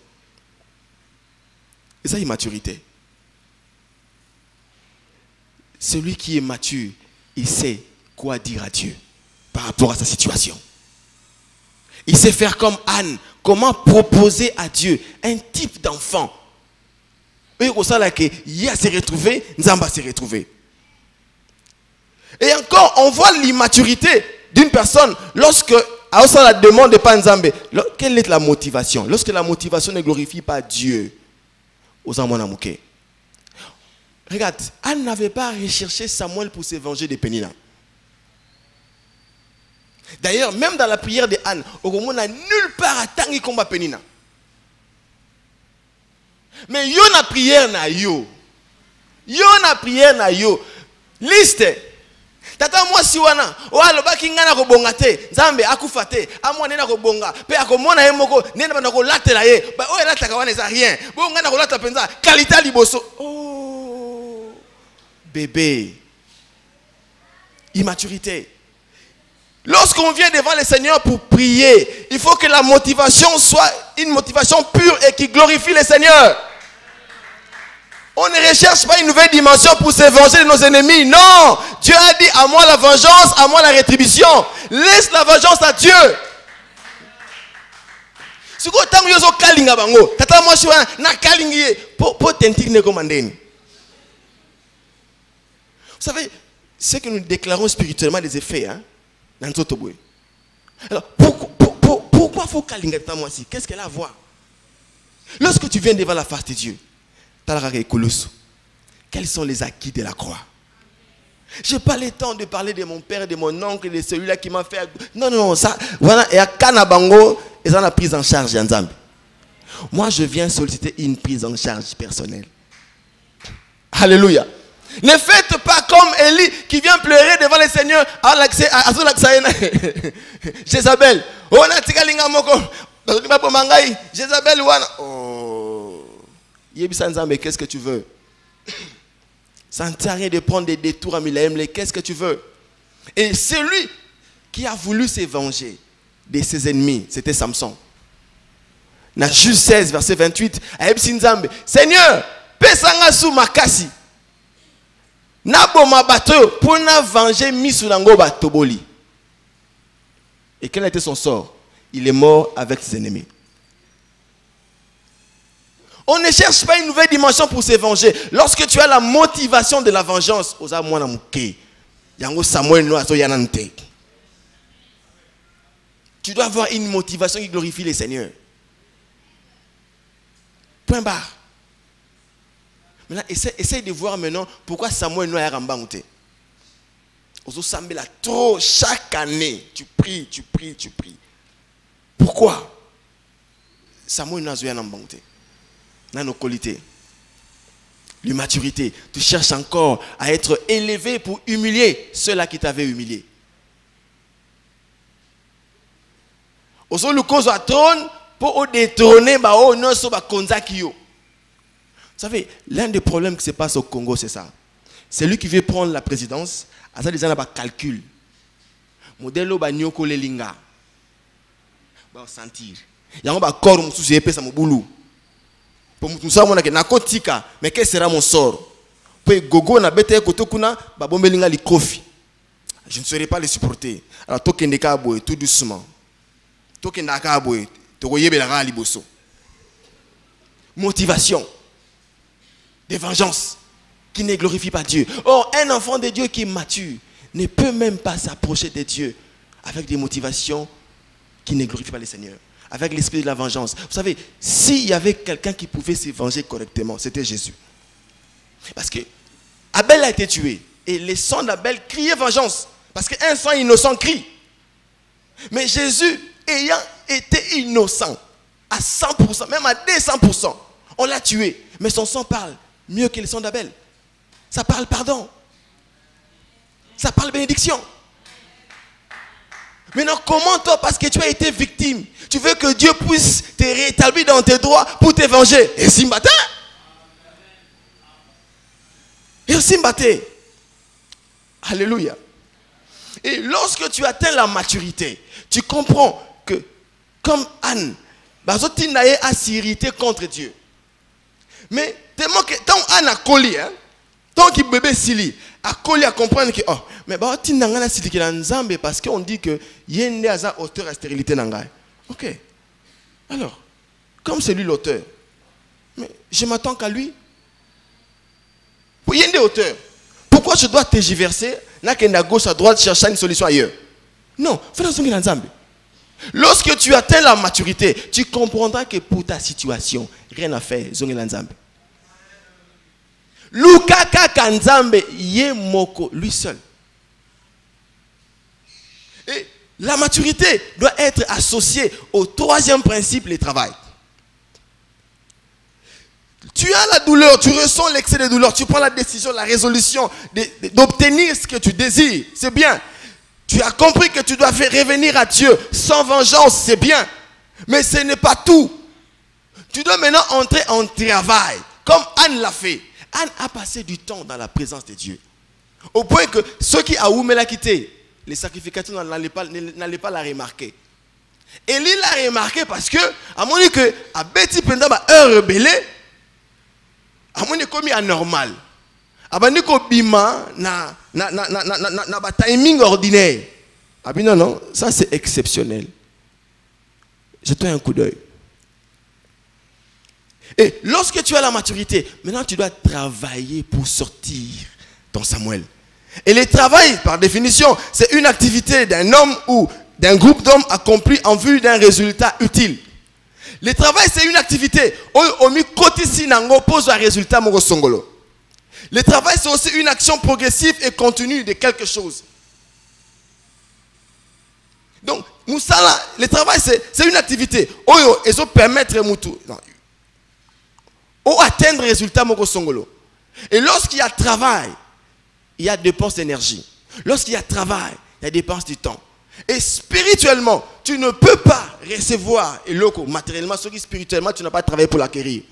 Et ça, c'est maturité. Celui qui est mature, il sait quoi dire à Dieu par rapport à sa situation. Il sait faire comme Anne. Comment proposer à Dieu un type d'enfant. Et au sein là, il y a s'est retrouvé, Nzamba s'est retrouvé. Et encore, on voit l'immaturité d'une personne lorsque, à la demande de pas Nzambe. Quelle est la motivation? Lorsque la motivation ne glorifie pas Dieu. Regarde, Anne n'avait pas recherché Samuel pour se venger de Pénina. D'ailleurs, même dans la prière de Anne, on n'a nulle part à tangi combat Pénina. Mais yo na prière na yo. Yo na prière na yo. Liste. Tata moi si wana. Wa lobaki ngana ko bongate. Nzambe akufate. Amwa nena ko bonga. Pe akomona ye moko nena bana ko latela ye. Ba o lata ka wana za rien. Bo ngana ko lata penza. Kalita liboso. Oh. Bébé. Immaturité. Lorsqu'on vient devant le Seigneur pour prier, il faut que la motivation soit une motivation pure et qui glorifie le Seigneur. On ne recherche pas une nouvelle dimension pour se venger de nos ennemis. Non, Dieu a dit à moi la vengeance, à moi la rétribution. Laisse la vengeance à Dieu. Vous savez, ce que nous déclarons spirituellement des effets, hein? Alors, pourquoi faut kalinga moi si? Qu'est-ce qu'elle a à voir? Lorsque tu viens devant la face de Dieu, quels sont les acquis de la croix? Je n'ai pas le temps de parler de mon père, de mon oncle, de celui-là qui m'a fait. Non, ça, voilà, et à Kanabango, ils ont la prise en charge d'Anzambi. Moi, je viens solliciter une prise en charge personnelle. Alléluia. Ne faites pas comme Élie qui vient pleurer devant le Seigneur à Jézabel. Jézabel, oh. Mais qu'est-ce que tu veux? Ça ne sert à rien de prendre des détours à Milaemle. Qu'est-ce que tu veux? Et celui qui a voulu se venger de ses ennemis, c'était Samson. Dans Juge 16, verset 28, Seigneur, pesanga sou makasi. Naboma bato pour na venger misulango batoboli. Et quel a été son sort? Il est mort avec ses ennemis. On ne cherche pas une nouvelle dimension pour se venger. Lorsque tu as la motivation de la vengeance, tu dois avoir une motivation qui glorifie le Seigneur. Point barre. Maintenant, essaye de voir maintenant pourquoi Samuel Noah a rambangouté. Trop, chaque année, tu pries. Pourquoi? Samuel Noah a rambangouté. Dans nos qualités, l'immaturité, tu cherches encore à être élevé pour humilier ceux-là qui t'avaient humilié. Aussi, le cause à trône pour détrôner, vous savez, l'un des problèmes qui se passe au Congo, c'est ça. C'est lui qui veut prendre la présidence, à ça, les gens ont calcul. Modèle Banyoko Lelinga. Bah, sentir. Il y a un corps, on sous épée, ça me boulou. Pour nous savons que nakotika, mais quel sera mon sort? Puis gogo na bete kotokuna, ba bombelinga li kofi. Je ne saurais pas les supporter. Alors tokendeka boy tout doucement. Tokendaka boy, tokoyebela li boso. Motivation de vengeance qui ne glorifie pas Dieu. Or, un enfant de Dieu qui est mature ne peut même pas s'approcher de Dieu avec des motivations qui ne glorifient pas le Seigneur. Avec l'esprit de la vengeance. Vous savez, s'il y avait quelqu'un qui pouvait se venger correctement, c'était Jésus. Parce que Abel a été tué. Et les sangs d'Abel criaient vengeance. Parce qu'un sang innocent crie. Mais Jésus, ayant été innocent à 100%, même à 200%, on l'a tué. Mais son sang parle mieux que le sang d'Abel. Ça parle pardon. Ça parle bénédiction. Maintenant, comment toi, parce que tu as été victime, tu veux que Dieu puisse te rétablir dans tes droits pour te venger? Et Simbate. Et Simbate. Alléluia. Et lorsque tu atteins la maturité, tu comprends que, comme Anne, Bazotinae a s'irrité contre Dieu. Mais tellement que, tant Anne a collé, hein, tant que bébé Sili a collé à comprendre que, oh, mais Bazotinanga a s'irrité parce qu'on dit que Yende a auteur à stérilité nangai. Ok. Alors, comme c'est lui l'auteur, mais je m'attends qu'à lui. Il y a des auteurs. Pourquoi je dois tergiverser, à gauche, à droite, chercher une solution ailleurs? Non, fais la songe dans. Lorsque tu atteins la maturité, tu comprendras que pour ta situation, rien à faire, zonge lanzambe. Lukaka kanzambe ye moko, lui seul. Et la maturité doit être associée au troisième principe, le travail. Tu as la douleur, tu ressens l'excès de douleur, tu prends la décision, la résolution d'obtenir ce que tu désires. C'est bien. Tu as compris que tu dois faire revenir à Dieu sans vengeance, c'est bien. Mais ce n'est pas tout. Tu dois maintenant entrer en travail, comme Anne l'a fait. Anne a passé du temps dans la présence de Dieu. Au point que ceux qui ont oumé la quitté, les sacrificateurs n'allaient pas la remarquer. Élie l'a remarqué parce que, à mon avis, que à Betty pendant ma heure rebellée, à mon avis, comme anormal. Abandi ko bima na timing ordinaire. Abi non, ça c'est exceptionnel. Jette-toi un coup d'œil. Et lorsque tu as la maturité, maintenant tu dois travailler pour sortir ton Samuel. Et le travail, par définition, c'est une activité d'un homme ou d'un groupe d'hommes accompli en vue d'un résultat utile. Le travail, c'est une activité. Le travail, c'est aussi une action progressive et continue de quelque chose. Donc, le travail, c'est une activité. Et ça permettre atteindre le résultat. Et lorsqu'il y a travail, il y a dépense d'énergie. Lorsqu'il y a travail, il y a dépense du temps. Et spirituellement, tu ne peux pas recevoir, et matériellement, ce qui spirituellement, tu n'as pas travaillé pour l'acquérir.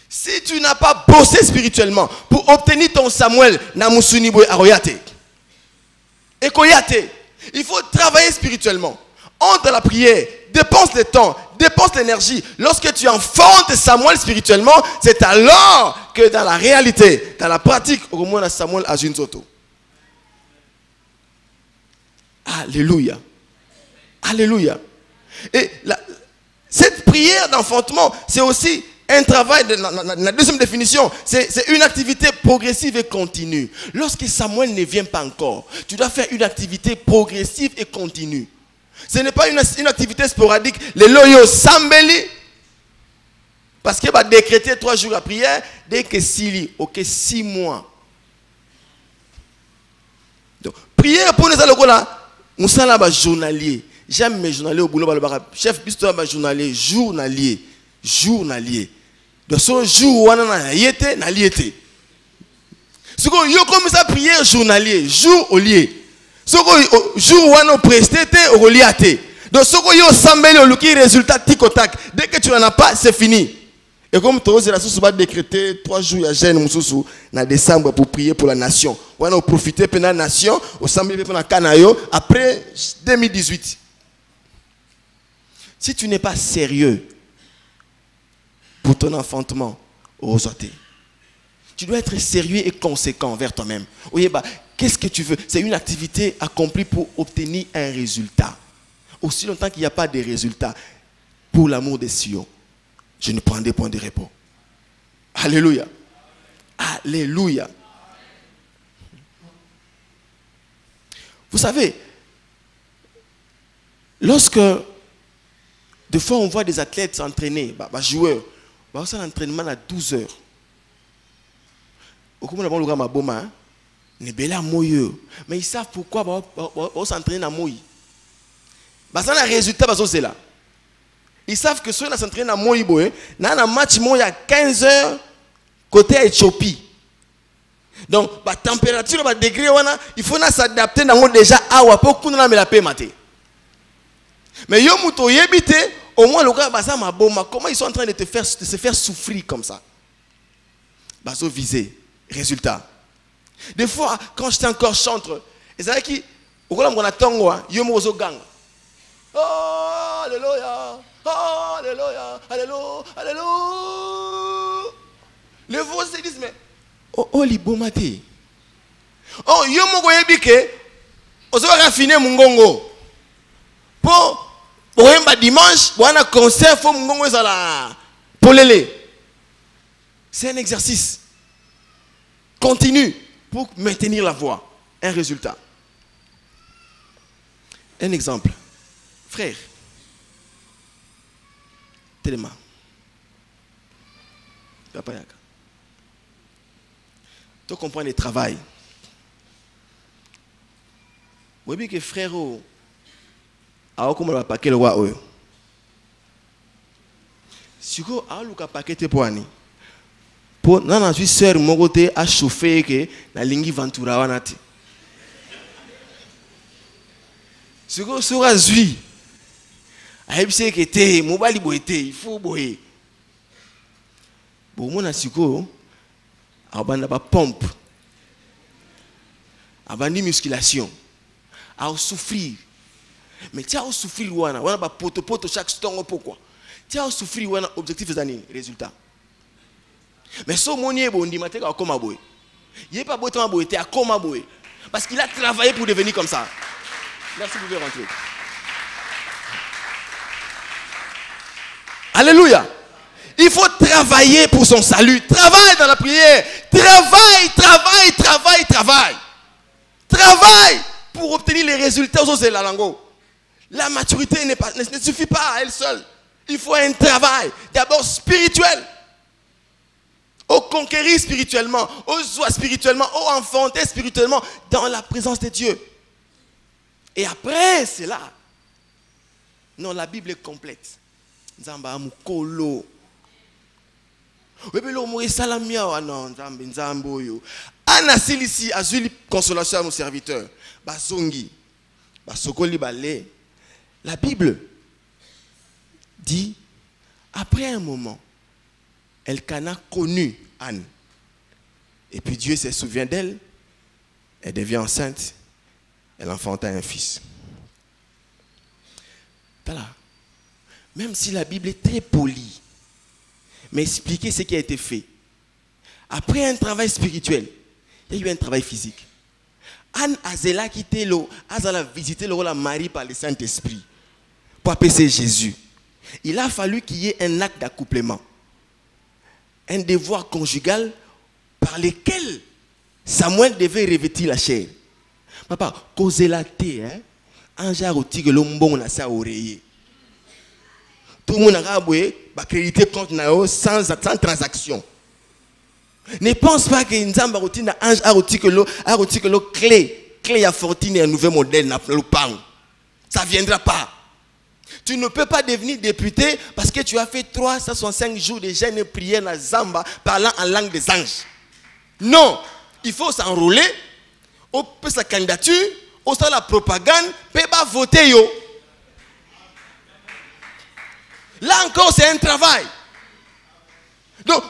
Si tu n'as pas bossé spirituellement pour obtenir ton Samuel, il faut travailler spirituellement. Entre la prière, dépense le temps, dépense l'énergie. Lorsque tu enfantes Samuel spirituellement, c'est alors que dans la réalité, dans la pratique, au moins Samuel a une auto. Alléluia. Alléluia. Et cette prière d'enfantement, c'est aussi un travail, la deuxième définition, c'est une activité progressive et continue. Lorsque Samuel ne vient pas encore, tu dois faire une activité progressive et continue. Ce n'est pas une activité sporadique. Le loyo sambeli, parce qu'il va décréter 3 jours à prière, dès que 6 mois. Donc, prière pour nous allons là, nous sommes là journalier. J'aime mes journaliers au boulot, chef bisto journalier. De ce jour où on a été, on a été. Ce qu'on y a comme ça prière journalier, jour au lieu. Ce qu'on jour où on a presté, au lieu. Donc ce qu'on y a sambelé au résultat tic au tac. Dès que tu n'en as pas, c'est fini. Et comme tu as la décrété 3 jours à jeûne en décembre pour prier pour la nation. On a profité pour la nation, au sambelé pour la Canayo après 2018. Si tu n'es pas sérieux pour ton enfantement aux autres, tu dois être sérieux et conséquent envers toi-même. Oui, qu'est-ce que tu veux? C'est une activité accomplie pour obtenir un résultat. Aussi longtemps qu'il n'y a pas de résultat, pour l'amour des Sion, je ne prendrai point de repos. Alléluia. Alléluia. Vous savez, lorsque des fois on voit des athlètes s'entraîner, joueurs, c'est un entraînement à 12 heures. Mais ils savent pourquoi ils s'entraînent à Moï. C'est un résultat, c'est là. Ils savent que ceux qui s'entraînent à Moï, dans un match il y a 15 heures côté Éthiopie. Donc, la température, le degré, il faut s'adapter déjà à pour qu'on ait la paix maté. Mais yo muto yebite au moins le gars basa maboma, comment ils sont en train de se faire souffrir comme ça. Baso visé résultat. Des fois quand j'étais encore chantre, et c'est qui au là mon atongo yo mozo gang. Oh alléluia. Alléluia. Alléluia. Alléluia. Les voix se disent mais oh libomate. Oh yo mo yebike ozo raffiner mungongo. Pour dimanche, pour un concert, il faut que polélé. C'est un exercice. Continue pour maintenir la voix. Un résultat. Un exemple. Frère. Téléma. Papa Yaka. Tu comprends le travail. Vous voyez que frère, alors comment on va paquer le roi? Si vous avez un paquet de poids, pour non, je suis sœur, mon côté à chauffer que la ligne ventura wanati. Si vous avez un zui, il faut boyer. Bon, mon asiko, abanda ba pompe, abandi musculation, à souffrir. Mais tu as souffrir wana ba poto chaque temps pourquoi? Tu as souffrir wana objectif zani résultat. Mais so monier bon dit maté comme aboy. Il est pas beau temps boy, tu as comme aboy parce qu'il a travaillé pour devenir comme ça. Merci, vous pouvez rentrer. Alléluia. Il faut travailler pour son salut. Travaille dans la prière. Travaille pour obtenir les résultats aux la langue. La maturité ne suffit pas à elle seule. Il faut un travail. D'abord spirituel. Au conquérir spirituellement. Au joie spirituellement. Au enfanter spirituellement. Dans la présence de Dieu. Et après, c'est là. Non, la Bible est complète. Nzamba mukolo. Webelo moye salamia wa non nzambe nzambo yo. Ana silisi azuli consolation à nos serviteurs. Bazongi. Basokoli balé. La Bible dit après un moment Elkana connut Anne. Et puis Dieu se souvient d'elle. Elle devient enceinte. Elle enfanta un fils. Voilà. Même si la Bible est très polie, mais expliquer ce qui a été fait. Après un travail spirituel, il y a eu un travail physique. Anne Azela quitté l'eau, Azala visité le roi Marie par le Saint-Esprit pour apaiser Jésus. Il a fallu qu'il y ait un acte d'accouplement, un devoir conjugal par lequel Samuel devait revêtir la chair. Papa, cause la thé, hein? Un genre que l'homme n'a pas oreiller. Tout le monde a crédité contre Nao sans transaction. Ne pense pas que Nzamba routine a un clé à fortune et un nouveau modèle n'a pas le pan. Ça ne viendra pas. Tu ne peux pas devenir député parce que tu as fait 365 jours de jeûne et prière dans Zamba parlant en langue des anges. Non, il faut s'enrôler. On peut sa candidature, on sait la propagande, peut pas voter yo. Là encore c'est un travail. Donc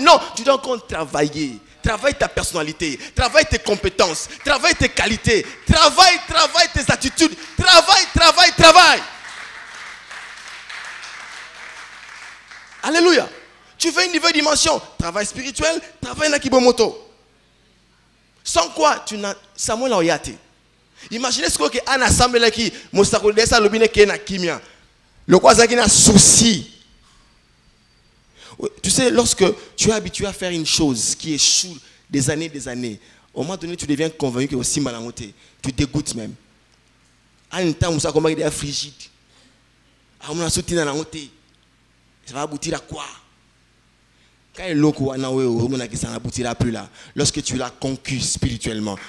non, tu dois encore travailler. Travaille ta personnalité, travaille tes compétences, travaille tes qualités, travaille tes attitudes, travaille. Alléluia. Tu veux une nouvelle dimension, travail spirituel, travail na kibomoto. Sans quoi, tu n'as Samuel Oyate. Imaginez ce que un assemblée qui Mosakodesa lobine qui na kimia. Le quoi ça qui n'a souci. Tu sais, lorsque tu es habitué à faire une chose qui échoue des années, au moment donné, tu deviens convaincu que aussi malangoté. Tu dégoûtes même. À un temps où ça commence à être frigide. À mon soutien dans la ça va aboutir à quoi? Quand il ça n'aboutira plus là. Lorsque tu l'as conquis spirituellement.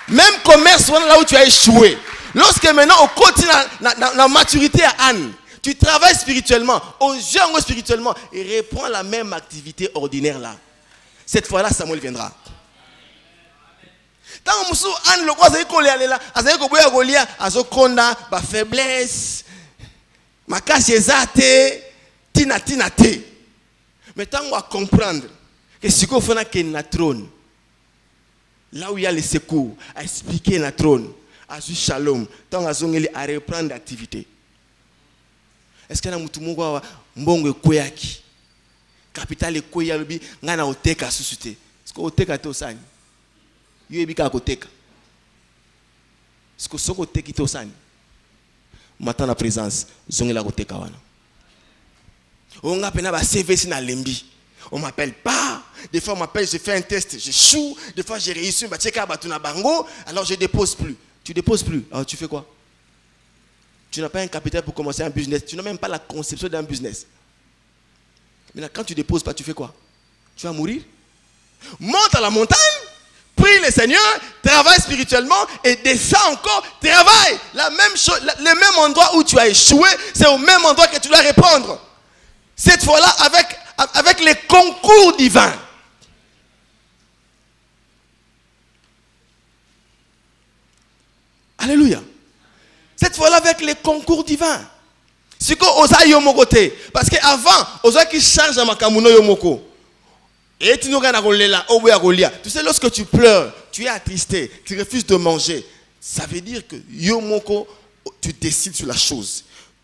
Même commerce, là où tu as échoué. Lorsque maintenant, on continue la maturité à Anne. Tu travailles spirituellement, on gère spirituellement et reprend la même activité ordinaire là. Cette fois-là, Samuel viendra. Tant que Anne le croit, c'est qu'on est là, c'est qu'on a ba faiblesse, ma casse est tina. Mais tant qu'on va comprendre que ce qu'on fait qu'il y a un trône, là où il y a les secours, à expliquer un trône, à ce shalom, tant qu'on a reprendre l'activité. Est-ce que nous avons mbongo koyaki capital koya lobi ngana oteka susute est-ce que oteka to sani yo ebika koteka Ce que soko te kito sani. Maintenant la présence, zongi la kote kawana. On a pena ba CV si na lembi. On m'appelle pas. Des fois on m'appelle, je fais un test, j'échoue. Des fois j'ai réussi, bah tcheka batuna bango. Alors je dépose plus. Tu déposes plus. Alors tu fais quoi? Tu n'as pas un capital pour commencer un business. Tu n'as même pas la conception d'un business. Maintenant quand tu déposes pas, tu fais quoi? Tu vas mourir. Monte à la montagne. Prie le Seigneur, travaille spirituellement et descends encore, travaille. La même chose, le même endroit où tu as échoué, c'est au même endroit que tu dois répondre. Cette fois-là, avec les concours divins. Alléluia. Cette fois-là, avec les concours divins. C'est quoi osa yomoko te? Parce qu'avant, osa qui change à makamuno yomoko. Et tu sais, lorsque tu pleures, tu es attristé, tu refuses de manger. Ça veut dire que yomoko, tu décides sur la chose.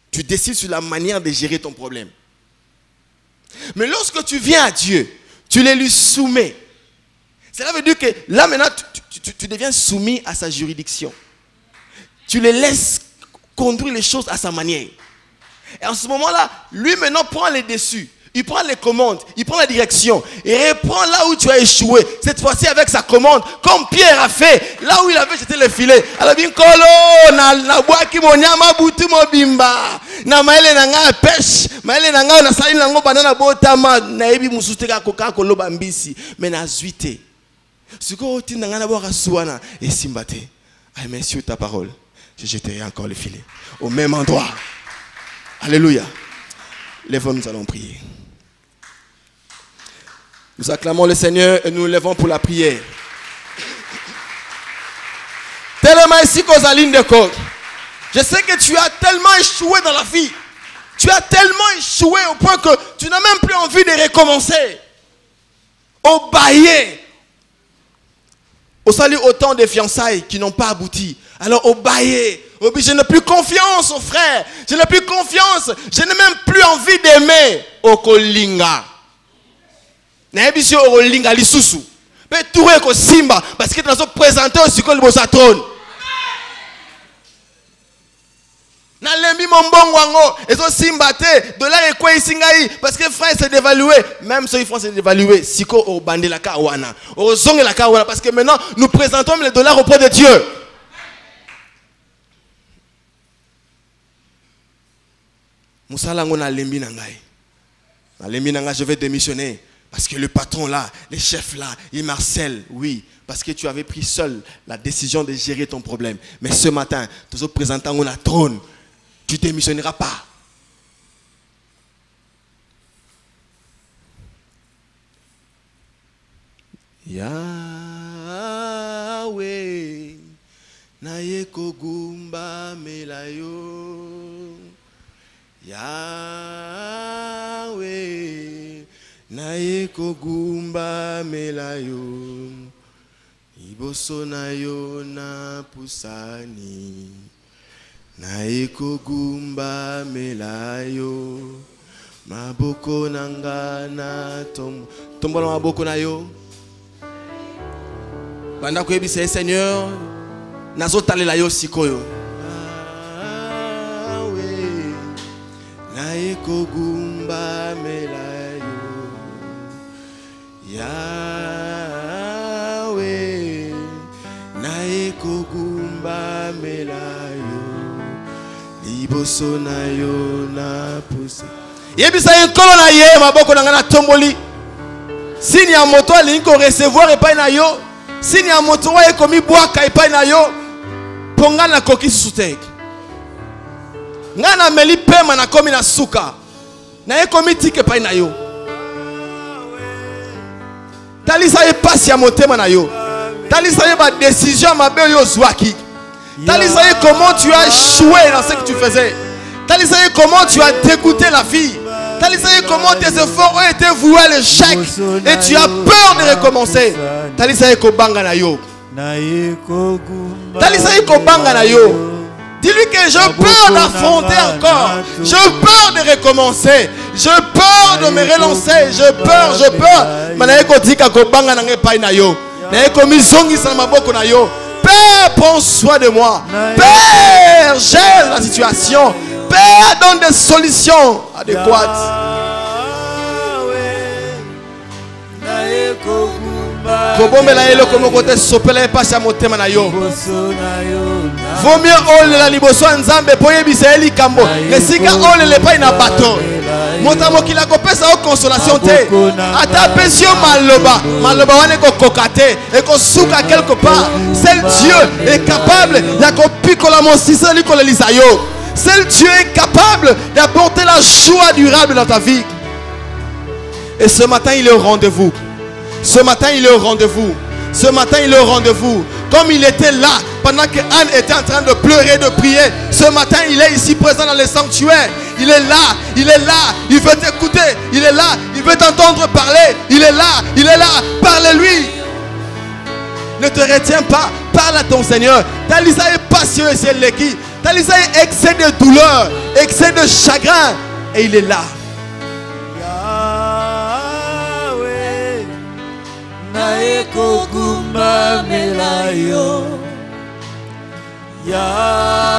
Tu décides sur la manière de gérer ton problème. Mais lorsque tu viens à Dieu, tu les lui soumets. Cela veut dire que là maintenant, tu deviens soumis à sa juridiction. Tu les laisses conduire les choses à sa manière. Et en ce moment-là, lui maintenant prend les dessus. Il prend les commandes, il prend la direction. Et reprend là où tu as échoué. Cette fois-ci avec sa commande, comme Pierre a fait, là où il avait jeté le filet. Alors bien kolo na boaki monyama butu mobimba. Na maele na nga pêche, maele na nga na sali na ngo banana botama na ebi musuteka koka koloba mbisi, mais na zuité. Siko otinda nga na boka suwana et simbate. I mets sur ta parole. Je jeterai encore le filet au même endroit. Alléluia. Lèvons, nous allons prier. Nous acclamons le Seigneur et nous nous levons pour la prière. Tellement ici qu'aux alignes de côte. Je sais que tu as tellement échoué dans la vie. Tu as tellement échoué au point que tu n'as même plus envie de recommencer. Au baillet. Au salut autant de fiançailles qui n'ont pas abouti. Alors au baillet. Je n'ai plus confiance aux frères. Je n'ai plus confiance. Je n'ai même plus envie d'aimer. Au kolinga. Naebisi au kolinga lisusu. Mais tout est comme Simba. Parce que nous sommes présentés au Sikol Bosatron. Na lembi mombongo wango. Et so Simba te. Dollar et quoi isingai. Parce que frère s'est dévalué. Même ceux qui font s'est dévalué. Siko au bandé la kawana. Au zong la kawana. Parce que maintenant nous présentons les dollars auprès de Dieu. Moussalango na lembi nangai. Na lembi nangai, je vais démissionner. Parce que le patron là, les chefs là, il Marcel, oui. Parce que tu avais pris seul la décision de gérer ton problème. Mais ce matin, tu te présentes en un trône. Tu ne démissionneras pas. Yahweh, naye kogumba melayo. Yahweh, naye kogumba melayo. Iboso na yo na pusani. Naye kogumba melayo. Maboko nanga na tombola maboko na yo. Banda ko yebisa Seigneur, nazo talela yo sikoyo. Naye kogumba melayo. Yahweh, naye kogumba melayo. Liboso na yo na pusa. Yebisa yekolo na ye maboko na ngana tomboli. Sini ya moto alingi ko recevoir epai na yo. Sini ya moto wa ekomi bwaka epai na yo. Ponga na koki suteki. Ngana meli pema na komi na suka. Na ye komi tike epai na yo. Talisa ye passe ya motema na yo. Talisa ye ba décision mabe yo zwaki. Talisa ye comment tu as échoué dans ce que tu faisais. Talisa ye comment tu as dégoûté la vie. Talisa ye comment tes efforts ont été voués à l'échec et tu as peur de recommencer. Talisa ye ko banga na yo. Talisa ye ko banga na yo. Dis-lui que j'ai peur d'affronter encore. J'ai peur de recommencer. J'ai peur de me relancer. J'ai peur, j'ai peur. Manaeko tika ko banga na ngepai na yo. Naeko mizongi sa maboko na yo. Père, prends soin de moi. Père, gère la situation. Père, donne des solutions adéquates. Vaut mieux ole la liboso nzambe poye bisaeli kambo. Nesika ole le pa ina bato. Motamo kila kopesa o consolation te. Ata pesio maloba. Maloba wane ko kokate et ko suka quelque part. Seul Dieu est capable ya ko pikola mon sisa liko le lisayo. Seul Dieu est capable d'apporter la joie durable dans ta vie. Et ce matin, il est au rendez-vous. Ce matin, il est au rendez-vous. Ce matin, il est au rendez-vous. Comme il était là pendant que Anne était en train de pleurer, de prier. Ce matin, il est ici présent dans le sanctuaire. Il est là, il est là. Il veut t'écouter. Il est là, il veut t'entendre parler. Il est là, il est là. Parle-lui. Ne te retiens pas. Parle à ton Seigneur. Talisa est patient et c'est l'équipe. Talisa est excès de douleur, excès de chagrin. Et il est là. Naeko kumba melayo ya